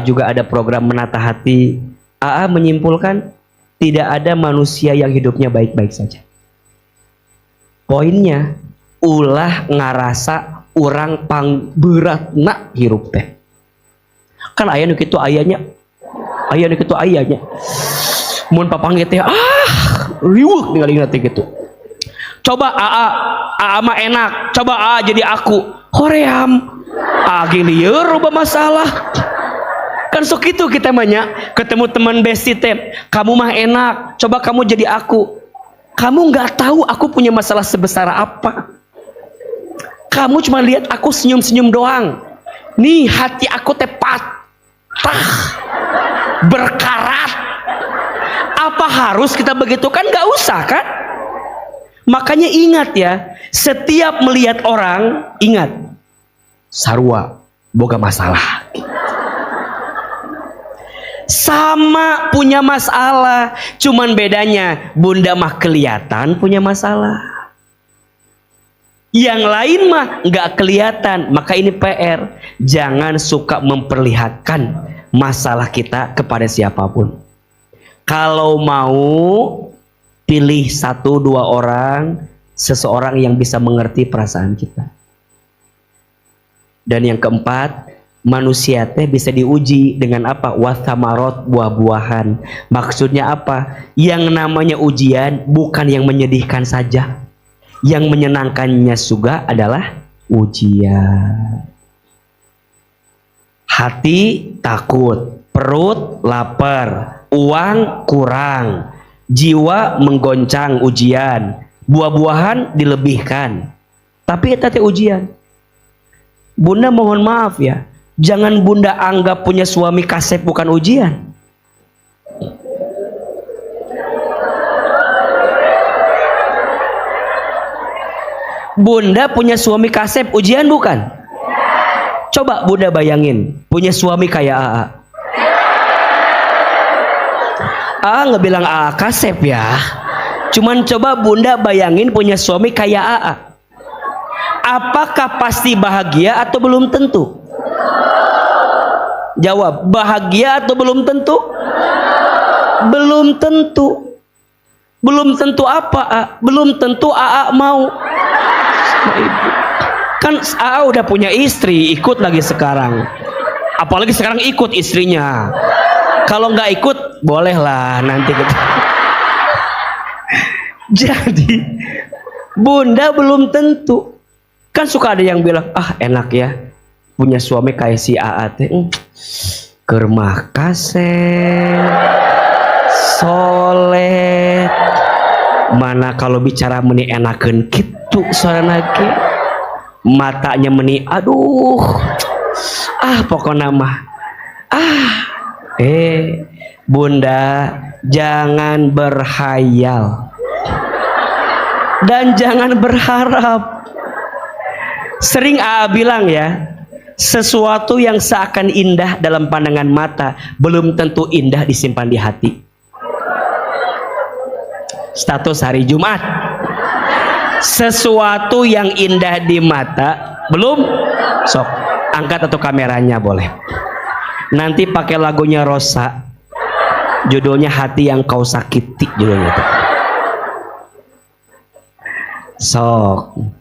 juga ada program menata hati. Menyimpulkan tidak ada manusia yang hidupnya baik-baik saja. Poinnya, ulah ngarasa orang pang berat nak hirup teh. Kan aya nu kitu ayanya. Mun papangge teh riweuh ningali teh gitu. Coba mah enak, coba jadi aku. Hoream. Ge lieur loba masalah. Kan sok kitu kita mah nya, ketemu teman besti teh, kamu mah enak, coba kamu jadi aku. Kamu nggak tahu aku punya masalah sebesar apa. Kamu cuma lihat aku senyum-senyum doang. Nih hati aku teh patah, berkarat. Apa harus kita begitu? Kan gak usah kan? Makanya ingat ya, setiap melihat orang, ingat, sarua boga masalah. Sama punya masalah, cuman bedanya bunda mah kelihatan punya masalah, yang lain mah nggak kelihatan. Maka ini PR, jangan suka memperlihatkan masalah kita kepada siapapun. Kalau mau, pilih 1-2 orang, seseorang yang bisa mengerti perasaan kita. Dan yang keempat, manusia teh bisa diuji dengan apa? Wathamarot, buah-buahan. Maksudnya apa? Yang namanya ujian bukan yang menyedihkan saja. Yang menyenangkannya juga adalah ujian. Hati takut, perut lapar, uang kurang, jiwa menggoncang ujian, buah-buahan dilebihkan. Tapi itu teh ujian. Bunda mohon maaf ya, jangan bunda anggap punya suami kasep bukan ujian. Bunda punya suami kasep ujian bukan? Coba bunda bayangin, punya suami kayak AA. AA nggak bilang AA kasep ya. Cuman coba bunda bayangin punya suami kayak AA. Apakah pasti bahagia atau belum tentu? Jawab, bahagia atau belum tentu? Belum tentu. Belum tentu apa? Belum tentu AA mau. Kan AA udah punya istri, ikut lagi sekarang. Apalagi sekarang ikut istrinya. Kalau nggak ikut, bolehlah nanti kita. Jadi, bunda belum tentu. Kan suka ada yang bilang, enak ya punya suami kayak si AA teh, kermah kasep, soleh, mana kalau bicara meni enakeun kitu soalna ge, matanya meni aduh, pokoknya mah, bunda jangan berhayal dan jangan berharap. Sering AA bilang ya, sesuatu yang seakan indah dalam pandangan mata belum tentu indah disimpan di hati. Status hari Jumat, sesuatu yang indah di mata belum, sok angkat atau kameranya boleh. Nanti pakai lagunya Rosa, judulnya Hati Yang Kau Sakiti, judulnya itu. Sok.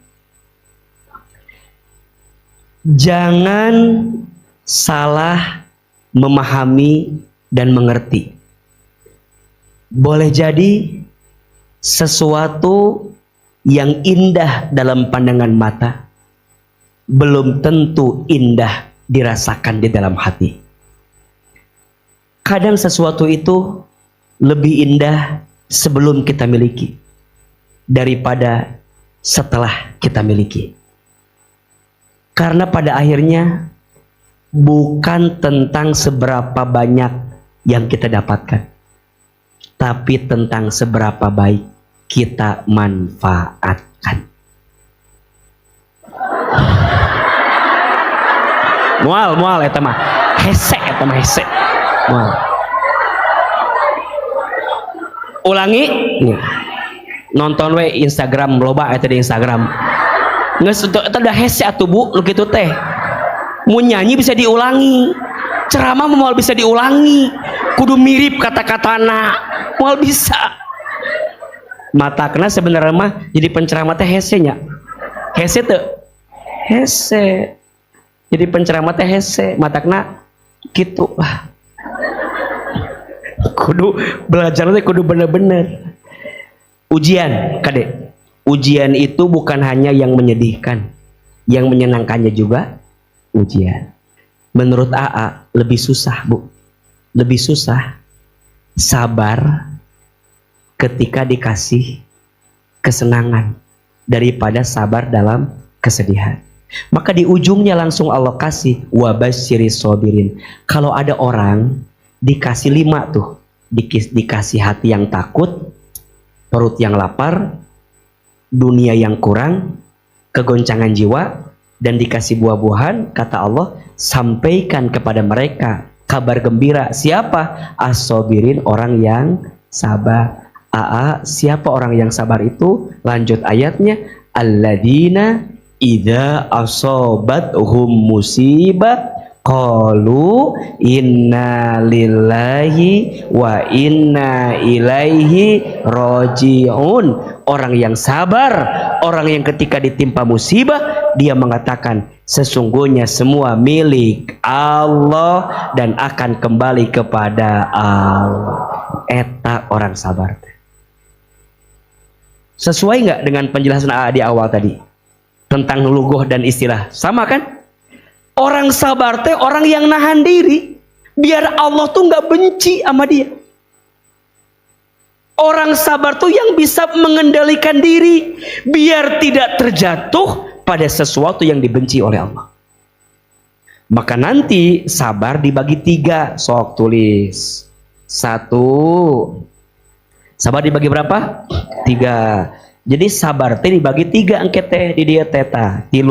Jangan salah memahami dan mengerti. Boleh jadi sesuatu yang indah dalam pandangan mata belum tentu indah dirasakan di dalam hati. Kadang sesuatu itu lebih indah sebelum kita miliki daripada setelah kita miliki. Karena pada akhirnya bukan tentang seberapa banyak yang kita dapatkan, tapi tentang seberapa baik kita manfaatkan. Mual eta mah hese, eta mah hese. Mual. Ulangi nih. Nonton we Instagram loba eta di Instagram. Nges itu udah hese atuh bu, lu gitu teh. Mau nyanyi bisa diulangi, ceramah mau bisa diulangi, kudu mirip kata-katana, mau bisa. Mata kena sebenarnya mah jadi penceramah teh hese nya, hese tuh, hese. Jadi penceramah teh hese, mata kena gitu lah. Kudu belajar teh kudu bener-bener. Ujian, kadek. Ujian itu bukan hanya yang menyedihkan, yang menyenangkannya juga ujian. Menurut AA lebih susah bu, lebih susah sabar ketika dikasih kesenangan daripada sabar dalam kesedihan. Maka di ujungnya langsung Allah kasih wabasyiris sobirin. Kalau ada orang dikasih 5 tuh, dikasih hati yang takut, perut yang lapar, dunia yang kurang, kegoncangan jiwa, dan dikasih buah-buahan. Kata Allah, sampaikan kepada mereka kabar gembira. Siapa? As-sabirin, orang yang sabar. Siapa orang yang sabar itu? Lanjut ayatnya, alladzina idza asobathum musibah qalu inna lillahi wa inna ilaihi raji'un. Orang yang sabar, orang yang ketika ditimpa musibah dia mengatakan sesungguhnya semua milik Allah dan akan kembali kepada Allah. Eta orang sabar. Sesuai nggak dengan penjelasan di awal tadi tentang lugoh dan istilah? Sama kan? Orang sabar teh orang yang nahan diri biar Allah tuh nggak benci sama dia. Orang sabar tuh yang bisa mengendalikan diri biar tidak terjatuh pada sesuatu yang dibenci oleh Allah. Maka nanti sabar dibagi 3. Sok tulis. 1. Sabar dibagi berapa? 3. Jadi sabar teh dibagi 3 angket teh di dia teta 3.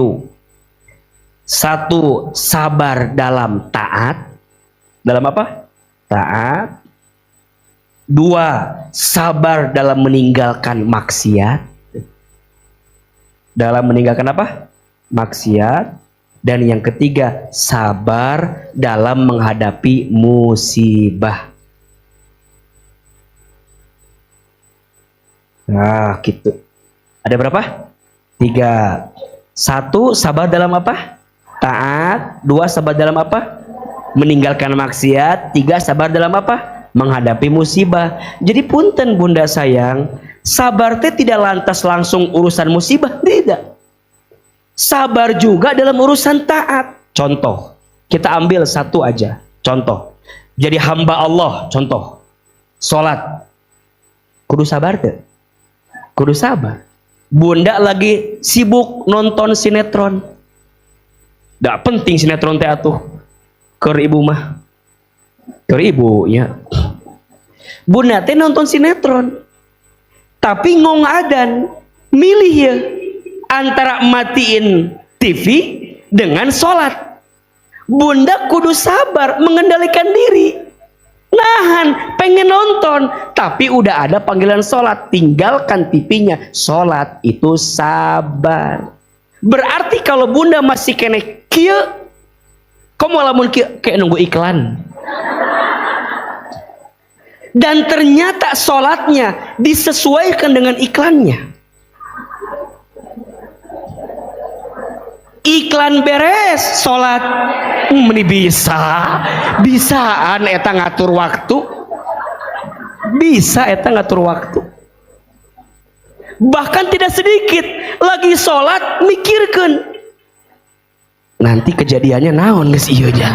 1. Sabar dalam taat. Dalam apa? Taat. 2. Sabar dalam meninggalkan maksiat. Dalam meninggalkan apa? Maksiat. Dan yang ketiga, sabar dalam menghadapi musibah. Nah, gitu. Ada berapa? 3. 1. Sabar dalam apa? Taat. 2. Sabar dalam apa? Meninggalkan maksiat. 3. Sabar dalam apa? Menghadapi musibah. Jadi punten bunda sayang, sabar teh tidak lantas langsung urusan musibah, tidak. Sabar juga dalam urusan taat. Contoh, kita ambil satu aja. Contoh, jadi hamba Allah. Contoh, sholat. Kudu sabar teh. Kudu sabar. Bunda lagi sibuk nonton sinetron. Gak penting sinetron teh atuh. Keur ibu mah. Keur ibu ya. Bunda teh nonton sinetron. Tapi ngong adan. Milih ya. Antara matiin TV dengan sholat. Bunda kudu sabar mengendalikan diri. Nahan, pengen nonton, tapi udah ada panggilan sholat, tinggalkan TV-nya. Sholat itu sabar. Berarti kalau bunda masih kene kieu, kamu lamun kayak nunggu iklan. Dan ternyata sholatnya disesuaikan dengan iklannya. Iklan beres, sholat ini bisaan eta ngatur waktu, bisa eta ngatur waktu. Bahkan tidak sedikit lagi sholat mikirkan nanti kejadiannya naon geus ieu nya.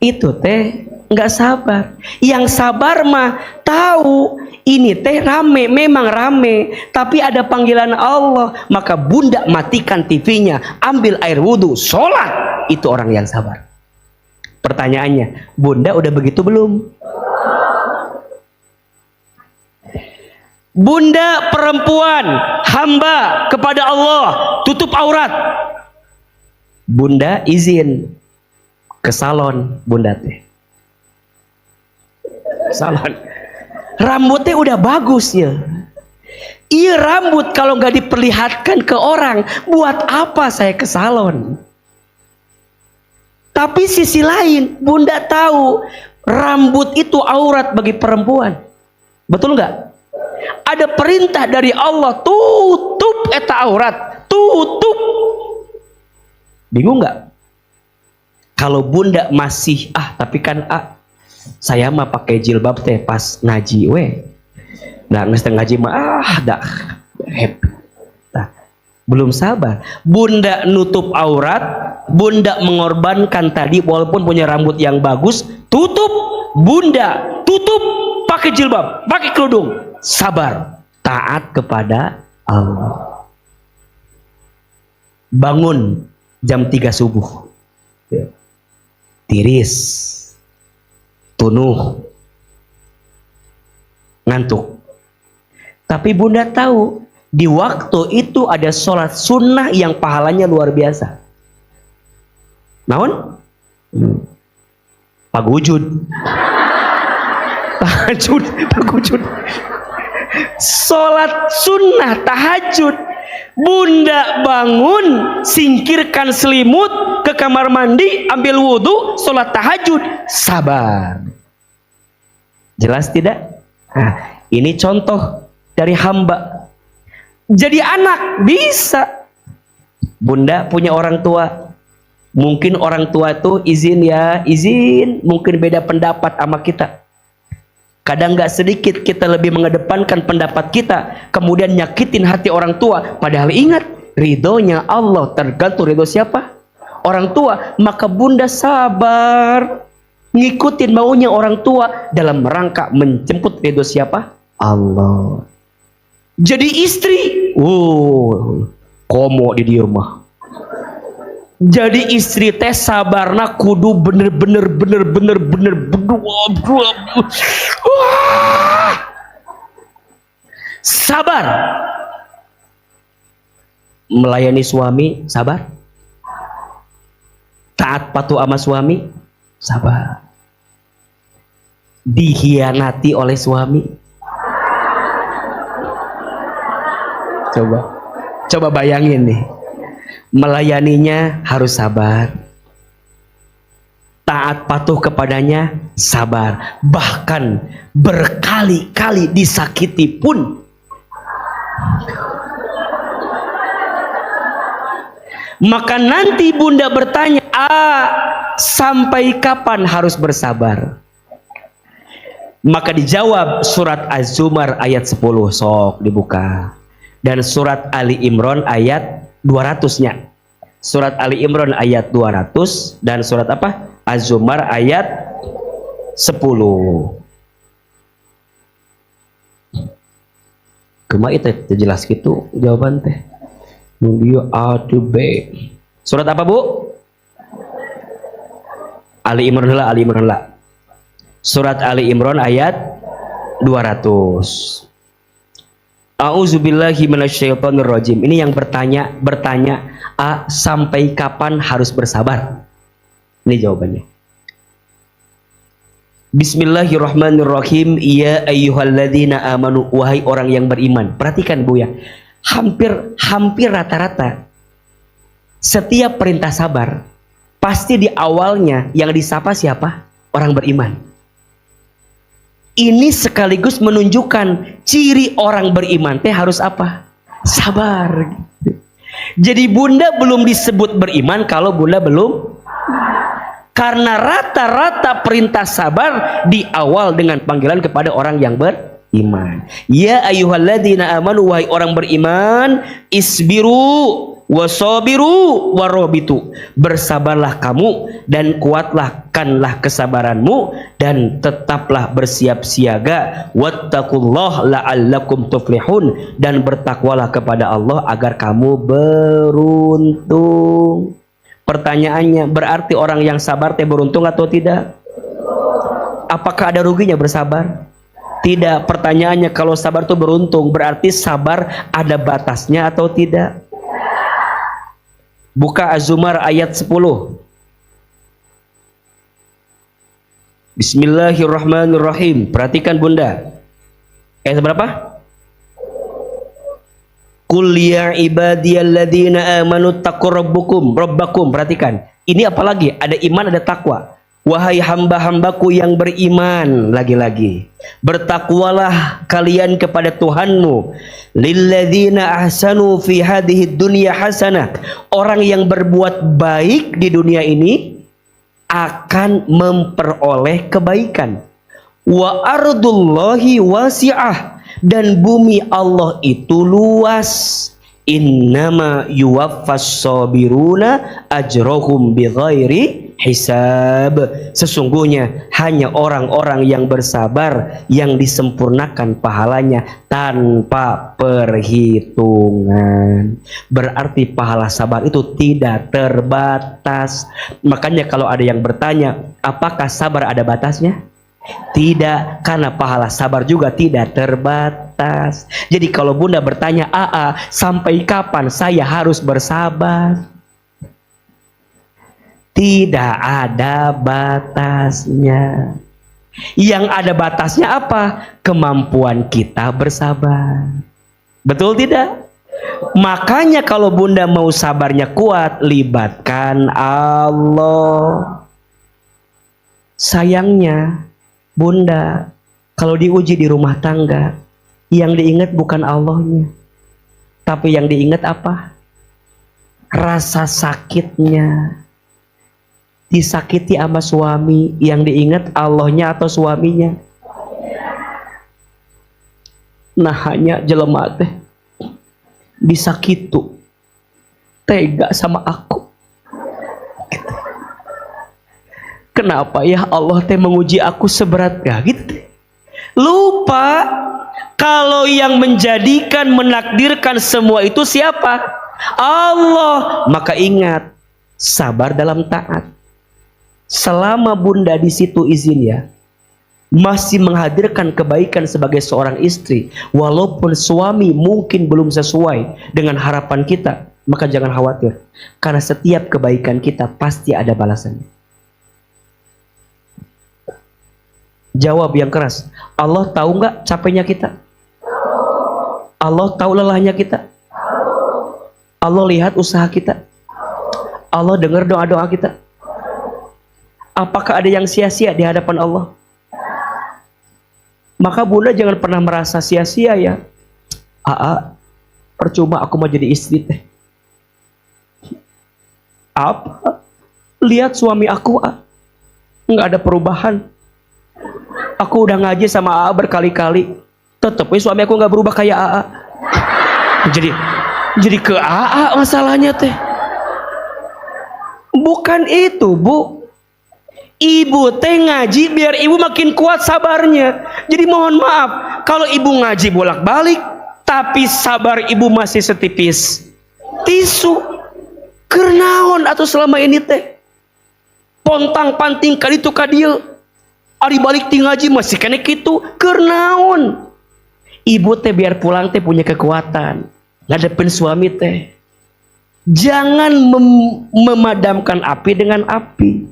Itu teh nggak sabar. Yang sabar mah tahu ini teh rame, memang rame, tapi ada panggilan Allah, maka bunda matikan TV-nya, ambil air wudhu, sholat. Itu orang yang sabar. Pertanyaannya, bunda udah begitu belum? Bunda perempuan hamba kepada Allah, tutup aurat. Bunda izin ke salon, bunda teh salon. Rambutnya udah bagus ya. Iya, rambut kalau nggak diperlihatkan ke orang, buat apa saya ke salon? Tapi sisi lain, bunda tahu rambut itu aurat bagi perempuan. Betul nggak? Ada perintah dari Allah, tutup eta aurat, tutup. Bingung nggak? Kalau bunda masih tapi kan saya mah pakai jilbab teh pas ngaji we. Nah, nges ngaji mah dah happy. Nah, belum sabar. Bunda nutup aurat, bunda mengorbankan tadi walaupun punya rambut yang bagus, tutup. Bunda tutup pakai jilbab, pakai kerudung. Sabar, taat kepada Allah. Bangun jam 3 subuh. Tiris. tunuh, ngantuk. Tapi bunda tahu di waktu itu ada sholat sunnah yang pahalanya luar biasa. Naon? Pagujud. Tahajud, pagujud. Sholat sunnah tahajud. Bunda bangun, singkirkan selimut, ke kamar mandi, ambil wudhu, sholat tahajud, sabar. Jelas tidak? Nah, ini contoh dari hamba. Jadi anak bisa. Bunda punya orang tua. Mungkin orang tua itu izin ya, izin. Mungkin beda pendapat sama kita. Kadang nggak sedikit kita lebih mengedepankan pendapat kita, kemudian nyakitin hati orang tua. Padahal ingat, ridhonya Allah tergantung ridho siapa? Orang tua. Maka bunda sabar, ngikutin maunya orang tua dalam rangka menjemput ridho siapa? Allah. Jadi istri, komo di rumah. Jadi istri teh sabarna kudu bener sabar. Melayani suami sabar. Taat patuh sama suami sabar. Dikhianati oleh suami, coba bayangin nih. Melayaninya harus sabar, taat patuh kepadanya sabar, bahkan berkali-kali disakiti pun. Maka nanti bunda bertanya, sampai kapan harus bersabar? Maka dijawab surat Az-Zumar ayat 10, sok dibuka. Dan surat Ali Imran ayat 200-nya. Surat Ali Imran ayat 200 dan surat apa? Az-Zumar ayat 10. Kema itu jelas gitu jawaban teh. Dia A to B. Surat apa, Bu? Ali Imran lah, Ali Imran lah. Surat Ali Imran ayat 200. A'udzubillahi minasyaitonirrajim. Ini yang bertanya, sampai kapan harus bersabar? Ini jawabannya. Bismillahirrahmanirrahim. Ya ayyuhalladzina amanu, wahai orang yang beriman. Perhatikan Bu ya. Hampir rata-rata setiap perintah sabar pasti di awalnya yang disapa siapa? Orang beriman. Ini sekaligus menunjukkan ciri orang beriman teh harus apa? Sabar. Jadi bunda belum disebut beriman kalau bunda belum. Karena rata-rata perintah sabar di awal dengan panggilan kepada orang yang beriman. Ya ayyuhalladzina amanu, wahai orang beriman, isbiru wasabiru warobitu, bersabarlah kamu dan kuatlahkanlah kesabaranmu dan tetaplah bersiap siaga. Wattaqullah la'allakum tuflihun, dan bertakwalah kepada Allah agar kamu beruntung. Pertanyaannya, berarti orang yang sabar teh beruntung atau tidak? Apakah ada ruginya bersabar? Tidak. Pertanyaannya, kalau sabar itu beruntung, berarti sabar ada batasnya atau tidak? Buka Az-Zumar ayat 10. Bismillahirrahmanirrahim. Perhatikan bunda. Ayat berapa? Qul ya ibadiyalladzina amanu rabbakum. Perhatikan. Ini apalagi? Ada iman, ada takwa. Wahai hamba-hambaku yang beriman, lagi-lagi bertakwalah kalian kepada Tuhanmu. Lilladzina ahsanu fi hadhihi dunya hasanah. Orang yang berbuat baik di dunia ini akan memperoleh kebaikan. Wa ardullahi wasi'ah, dan bumi Allah itu luas. Innama yuwaffas sabiruna ajrohum bighairi hisab. Sesungguhnya hanya orang-orang yang bersabar yang disempurnakan pahalanya tanpa perhitungan. Berarti pahala sabar itu tidak terbatas. Makanya kalau ada yang bertanya, apakah sabar ada batasnya? Tidak, karena pahala sabar juga tidak terbatas. Jadi kalau Bunda bertanya, "Aa, sampai kapan saya harus bersabar?" Tidak ada batasnya. Yang ada batasnya apa? Kemampuan kita bersabar. Betul tidak? Makanya kalau Bunda mau sabarnya kuat, libatkan Allah. Sayangnya Bunda, kalau diuji di rumah tangga, yang diingat bukan Allahnya, tapi yang diingat apa? Rasa sakitnya. Disakiti sama suami, yang diingat Allahnya atau suaminya? Nah, hanya jelema teh bisa gitu, tega sama aku. Kenapa ya Allah teh menguji aku seberat gitu? Lupa kalau yang menjadikan, menakdirkan semua itu siapa? Allah. Maka ingat, sabar dalam taat. Selama Bunda di situ izin ya, masih menghadirkan kebaikan sebagai seorang istri, walaupun suami mungkin belum sesuai dengan harapan kita, maka jangan khawatir, karena setiap kebaikan kita pasti ada balasannya. Jawab yang keras. Allah tahu nggak capeknya kita? Allah tahu lelahnya kita? Allah lihat usaha kita? Allah dengar doa-doa kita? Apakah ada yang sia-sia di hadapan Allah? Maka Bunda jangan pernah merasa sia-sia ya. Aa, percuma aku mau jadi istri teh. Apa? Lihat suami aku, nggak ada perubahan. Aku udah ngaji sama AA berkali-kali, tetep suami aku nggak berubah kayak AA. Jadi ke AA masalahnya teh. Bukan itu, Bu. Ibu teh ngaji biar ibu makin kuat sabarnya. Jadi mohon maaf kalau ibu ngaji bolak-balik, tapi sabar ibu masih setipis tisu. Kernaon atau selama ini teh pontang panting kali itu kadieu. Ari balik ti ngaji masih kene kitu, keur naon? Ibu teh biar pulang teh punya kekuatan ngadepin suami teh. Jangan memadamkan api dengan api.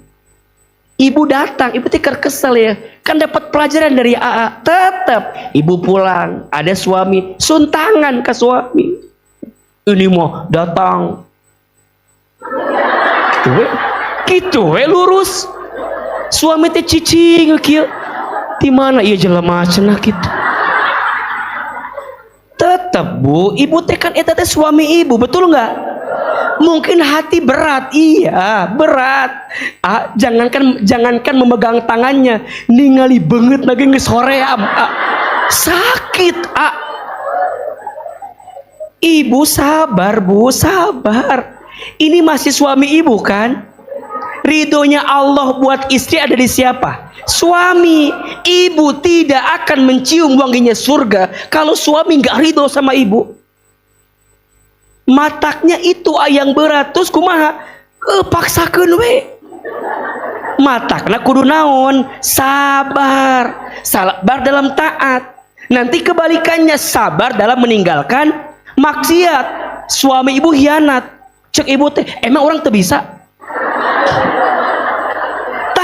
Ibu datang, ibu teh kesel ya, kan dapat pelajaran dari AA. Tetap ibu pulang, ada suami, suntangan ke suami. Ini mau datang gitu we lurus. Suami teh cicing kieu. Di mana ieu jelema cenah kitu? Tetep Bu, ibu teh kan eta teh suami ibu, betul enggak? Mungkin hati berat, iya berat. Jangankan memegang tangannya, ningali banget lagi geus hoream. Sakit. Ibu sabar Bu, sabar. Ini masih suami ibu kan? Ridhonya Allah buat istri ada di siapa? Suami. Ibu tidak akan mencium wanginya surga kalau suami nggak ridho sama ibu. Mataknya itu yang berat. Terus kumaha? Paksakeun we. Matakna kudu naon? Sabar. Sabar dalam taat. Nanti kebalikannya, sabar dalam meninggalkan maksiat. Suami ibu hianat, cek ibu teh, emang orang teu bisa?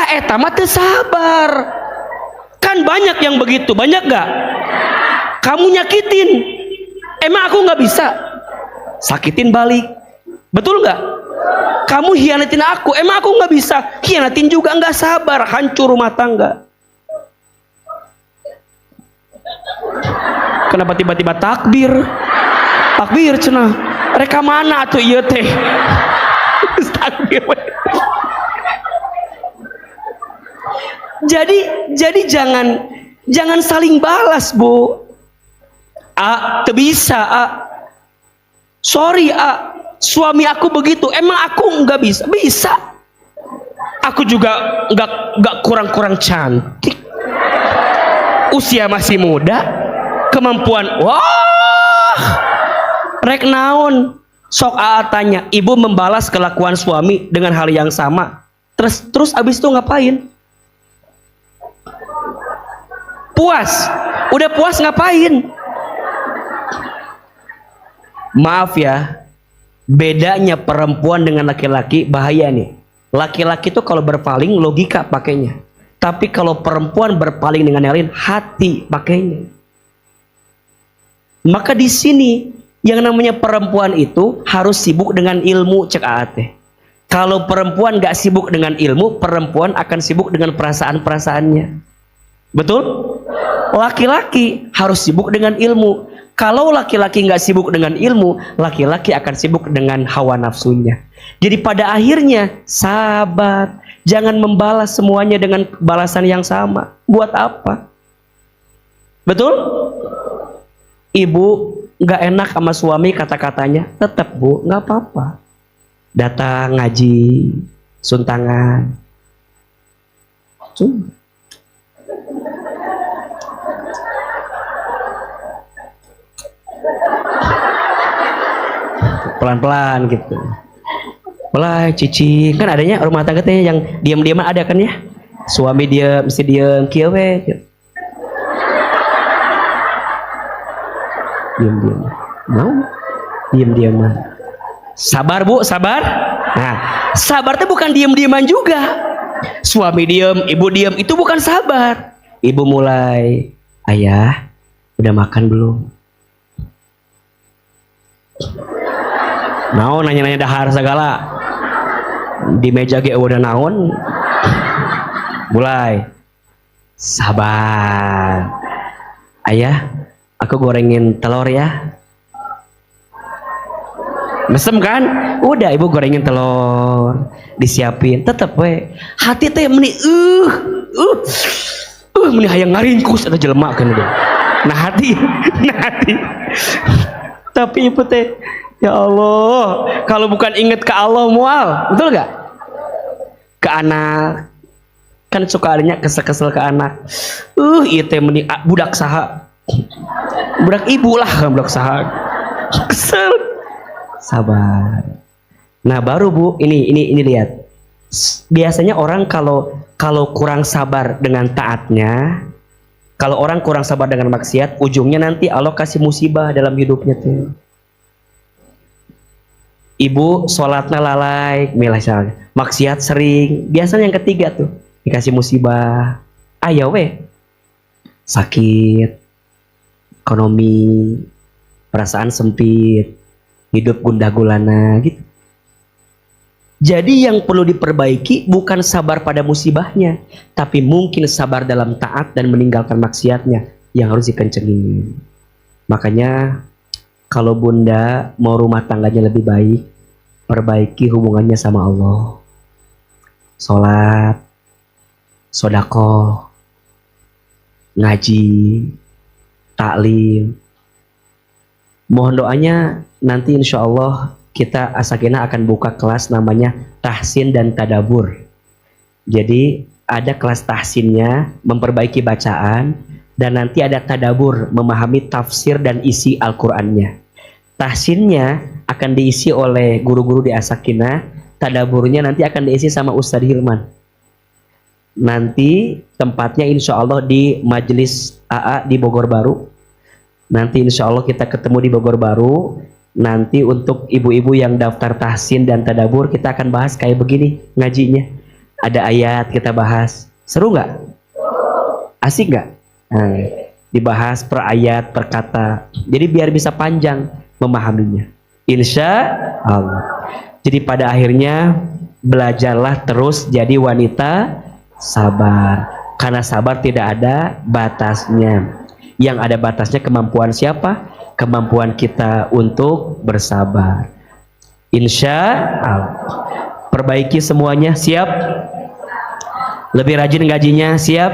Eta mah teu sabar. Kan banyak yang begitu, banyak gak? Kamu nyakitin, emang aku gak bisa? Sakitin balik, betul gak? Kamu hianatin aku, emang aku gak bisa? Hianatin juga, gak sabar, hancur rumah tangga. Kenapa tiba-tiba takbir? Takbir cenah, reka mana tuh ieu teh? Takbir. Jadi jangan saling balas Bu. Teu bisa. Sorry suami aku begitu. Emang aku nggak bisa? Bisa. Aku juga nggak kurang cantik. Usia masih muda, kemampuan. Wah, rek naon? Sok tanya. Ibu membalas kelakuan suami dengan hal yang sama. Terus abis itu ngapain? Puas. Udah puas ngapain? Maaf ya, bedanya perempuan dengan laki-laki bahaya nih. Laki-laki tuh kalau berpaling logika pakainya, tapi kalau perempuan berpaling dengan yang lain hati pakainya. Maka di sini yang namanya perempuan itu harus sibuk dengan ilmu, cek Aat. Kalau perempuan gak sibuk dengan ilmu, perempuan akan sibuk dengan perasaan-perasaannya. Betul? Laki-laki harus sibuk dengan ilmu. Kalau laki-laki nggak sibuk dengan ilmu, laki-laki akan sibuk dengan hawa nafsunya. Jadi pada akhirnya sabar, jangan membalas semuanya dengan balasan yang sama. Buat apa? Betul? Ibu nggak enak sama suami kata-katanya, tetap bu, nggak apa-apa. Datang ngaji, suntangan. Cuma. Pelan-pelan gitu. Mulai cicing, kan adanya rumah tangga teh yang diam-diaman ada kan ya. Suami dia mesti diam kieu we. Diam-diam. Mau? Diam-diaman. Sabar bu, sabar. Nah, sabar itu bukan diam-diaman juga. Suami diam, ibu diam, itu bukan sabar. Ibu mulai, ayah, udah makan belum? Naon nanya-nanya dahar segala. Di meja ge udah naon. Mulai. Sabar. Ayah, aku gorengin telur ya. Mesem kan? Udah ibu gorengin telur, disiapin. Tetep we. Hati teh meni meni hayang ngaringkus atau jelema kan udah. Nah hati. Tapi ibu teh, ya Allah, kalau bukan inget ke Allah mual, betul gak? Ke anak, kan suka adanya kesel-kesel ke anak. Itu meni budak saha, budak ibu lah, budak saha, kesel. Sabar. Nah baru bu, ini lihat. Biasanya orang kalau kurang sabar dengan taatnya, kalau orang kurang sabar dengan maksiat, ujungnya nanti Allah kasih musibah dalam hidupnya tuh. Ibu sholatnya lalai, misalnya maksiat sering, biasanya yang ketiga tuh dikasih musibah. Ayo we, sakit, ekonomi, perasaan sempit, hidup gundah gulana gitu. Jadi yang perlu diperbaiki bukan sabar pada musibahnya, tapi mungkin sabar dalam taat dan meninggalkan maksiatnya yang harus dikencengin. Makanya kalau bunda mau rumah tangganya lebih baik, perbaiki hubungannya sama Allah. Sholat, sodako, ngaji, taklim. Mohon doanya nanti insya Allah kita Asakina akan buka kelas namanya tahsin dan tadabur. Jadi ada kelas tahsinnya, memperbaiki bacaan, dan nanti ada tadabur, memahami tafsir dan isi Al-Qur'annya. Tahsinnya akan diisi oleh guru-guru di Asakina, tadaburnya nanti akan diisi sama Ustadz Hilman. Nanti tempatnya insya Allah di Majelis AA di Bogor Baru. Nanti insya Allah kita ketemu di Bogor Baru. Nanti untuk ibu-ibu yang daftar tahsin dan tadabur, kita akan bahas kayak begini ngajinya. Ada ayat kita bahas. Seru nggak? Asik nggak? Nah, dibahas per ayat, per kata. Jadi biar bisa panjang memahaminya. Insya Allah. Jadi pada akhirnya belajarlah terus jadi wanita sabar. Karena sabar tidak ada batasnya. Yang ada batasnya kemampuan siapa? Kemampuan kita untuk bersabar. Insya Allah. Perbaiki semuanya, siap? Lebih rajin gajinya, siap?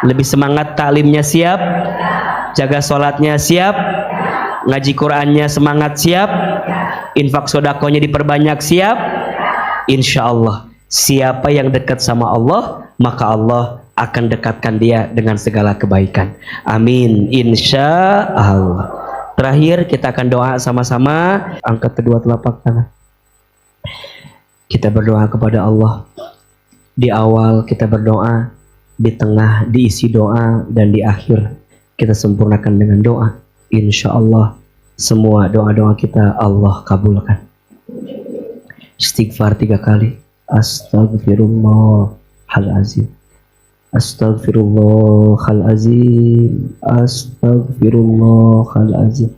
Lebih semangat taklimnya, siap? Jaga sholatnya, siap? Ngaji Qurannya semangat, siap? Infak sodakonya diperbanyak, siap? Insya Allah. Siapa yang dekat sama Allah, maka Allah akan dekatkan dia dengan segala kebaikan. Amin. Insya Allah. Terakhir kita akan doa sama-sama. Angkat kedua telapak tangan. Kita berdoa kepada Allah. Di awal kita berdoa, di tengah diisi doa, dan di akhir kita sempurnakan dengan doa. Insya Allah semua doa-doa kita Allah kabulkan. Istighfar 3 kali. Astaghfirullahalazim, astaghfirullahalazim, astaghfirullahalazim.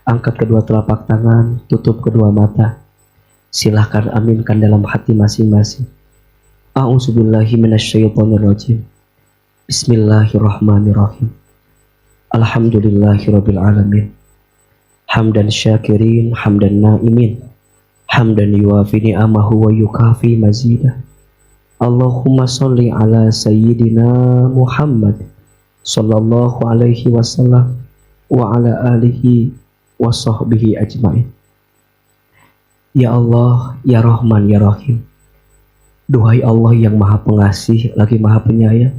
Angkat kedua telapak tangan, tutup kedua mata. Silahkan aminkan dalam hati masing-masing. A'udzubillahi minasyaitonirrajim. Bismillahirrahmanirrahim. Alhamdulillahirabbil alamin. Hamdan syakirin, hamdan naimin, hamdan yuwafi ni'amahu wa yukafi mazidah. Allahumma sholli ala sayyidina Muhammad sallallahu alaihi wasallam wa ala alihi wa sahbihi ajmain. Ya Allah, ya Rahman, ya Rahim. Duhai Allah yang Maha Pengasih lagi Maha Penyayang,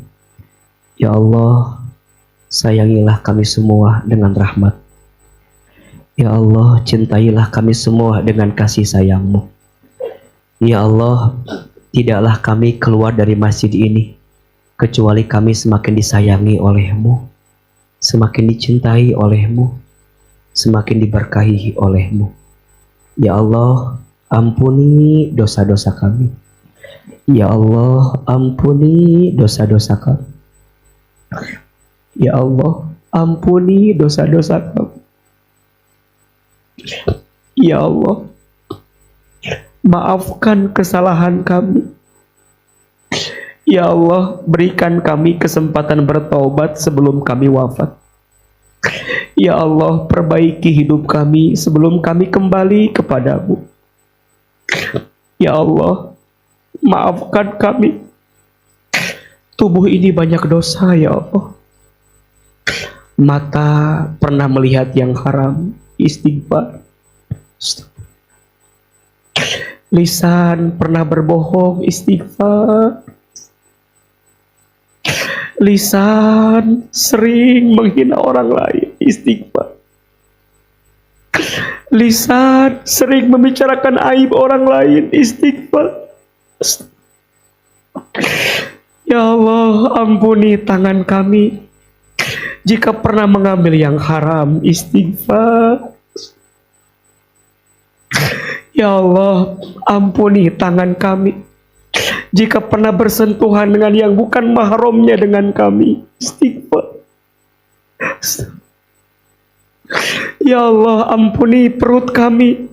ya Allah, sayangilah kami semua dengan rahmat. Ya Allah, cintailah kami semua dengan kasih sayang-Mu. Ya Allah, tidaklah kami keluar dari masjid ini kecuali kami semakin disayangi oleh-Mu, semakin dicintai oleh-Mu, semakin diberkahi oleh-Mu. Ya Allah, ampuni dosa-dosa kami. Ya Allah, ampuni dosa-dosa kami. Ya Allah, ampuni dosa-dosa kami. Ya Allah, maafkan kesalahan kami. Ya Allah, berikan kami kesempatan bertaubat sebelum kami wafat. Ya Allah, perbaiki hidup kami sebelum kami kembali kepadamu. Ya Allah, maafkan kami. Tubuh ini banyak dosa, ya Allah. Mata pernah melihat yang haram, istighfar. Lisan pernah berbohong, istighfar. Lisan sering menghina orang lain, istighfar. Lisan sering membicarakan aib orang lain, istighfar. Ya Allah, ampuni tangan kami jika pernah mengambil yang haram, istighfar. Ya Allah, ampuni tangan kami jika pernah bersentuhan dengan yang bukan mahramnya dengan kami, istighfar. Ya Allah, ampuni perut kami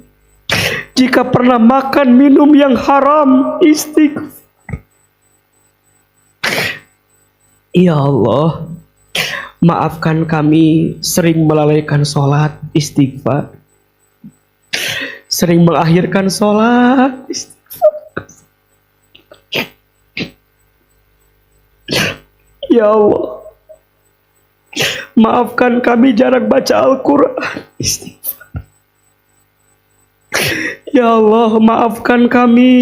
jika pernah makan minum yang haram, istighfar. Ya Allah, maafkan kami sering melalaikan sholat, istighfar. Sering mengakhirkan sholat, istighfar. Ya Allah, maafkan kami jarang baca Al-Quran, istighfar. Ya Allah, maafkan kami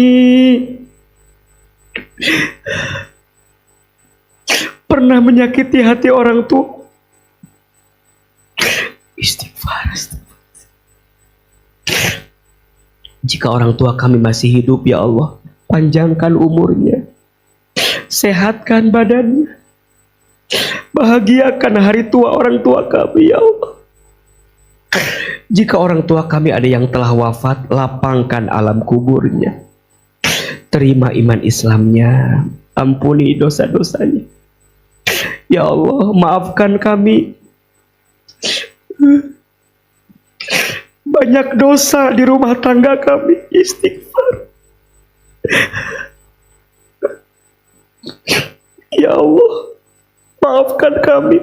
pernah menyakiti hati orang tua, istighfar. Jika orang tua kami masih hidup, ya Allah, panjangkan umurnya, sehatkan badannya, bahagiakan hari tua orang tua kami, ya Allah. Jika orang tua kami ada yang telah wafat, lapangkan alam kuburnya, terima iman Islamnya, ampuni dosa-dosanya. Ya Allah, maafkan kami. Banyak dosa di rumah tangga kami, istighfar. Ya Allah, maafkan kami.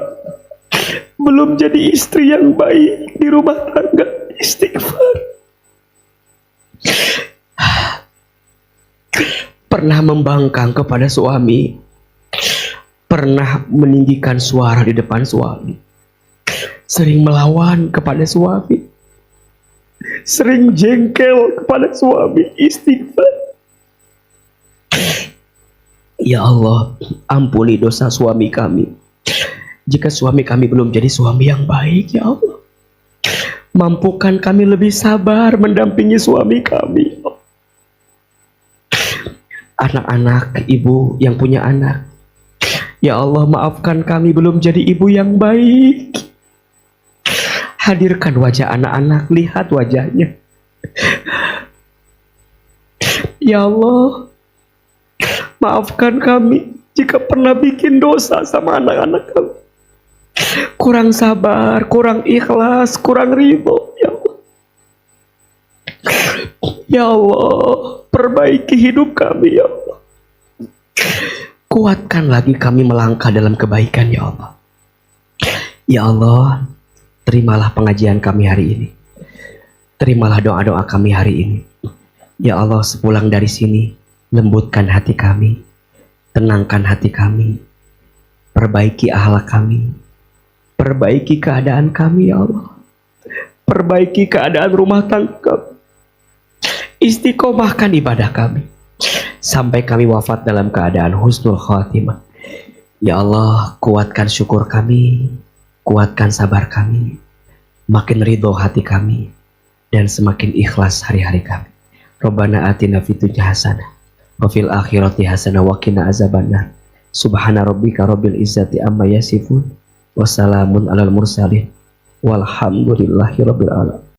Belum jadi istri yang baik di rumah tangga, istighfar. Pernah membangkang kepada suami, pernah meninggikan suara di depan suami, sering melawan kepada suami, sering jengkel kepada suami, istighfar. Ya Allah, ampuni dosa suami kami. Jika suami kami belum jadi suami yang baik, ya Allah, mampukan kami lebih sabar mendampingi suami kami. Anak-anak, ibu yang punya anak, Ya Allah, maafkan kami belum jadi ibu yang baik. Hadirkan wajah anak-anak, lihat wajahnya. Ya Allah, maafkan kami jika pernah bikin dosa sama anak-anak kami. Kurang sabar, kurang ikhlas, kurang ridho. Ya Allah, ya Allah, perbaiki hidup kami ya Allah. Kuatkan lagi kami melangkah dalam kebaikan ya Allah. Ya Allah, terimalah pengajian kami hari ini. Terimalah doa-doa kami hari ini. Ya Allah, sepulang dari sini, lembutkan hati kami, tenangkan hati kami, perbaiki akhlak kami, perbaiki keadaan kami ya Allah, perbaiki keadaan rumah tangga kami, istiqomahkan ibadah kami, sampai kami wafat dalam keadaan husnul khatimah. Ya Allah, kuatkan syukur kami, kuatkan sabar kami, makin ridho hati kami, dan semakin ikhlas hari-hari kami. Rabbana atina fid dunya hasanah wa fil akhirati hasanah wa qina azabannar. Subhana rabbika rabbil izzati amma yasifun wa salamun alal mursalin walhamdulillahi rabbil alamin.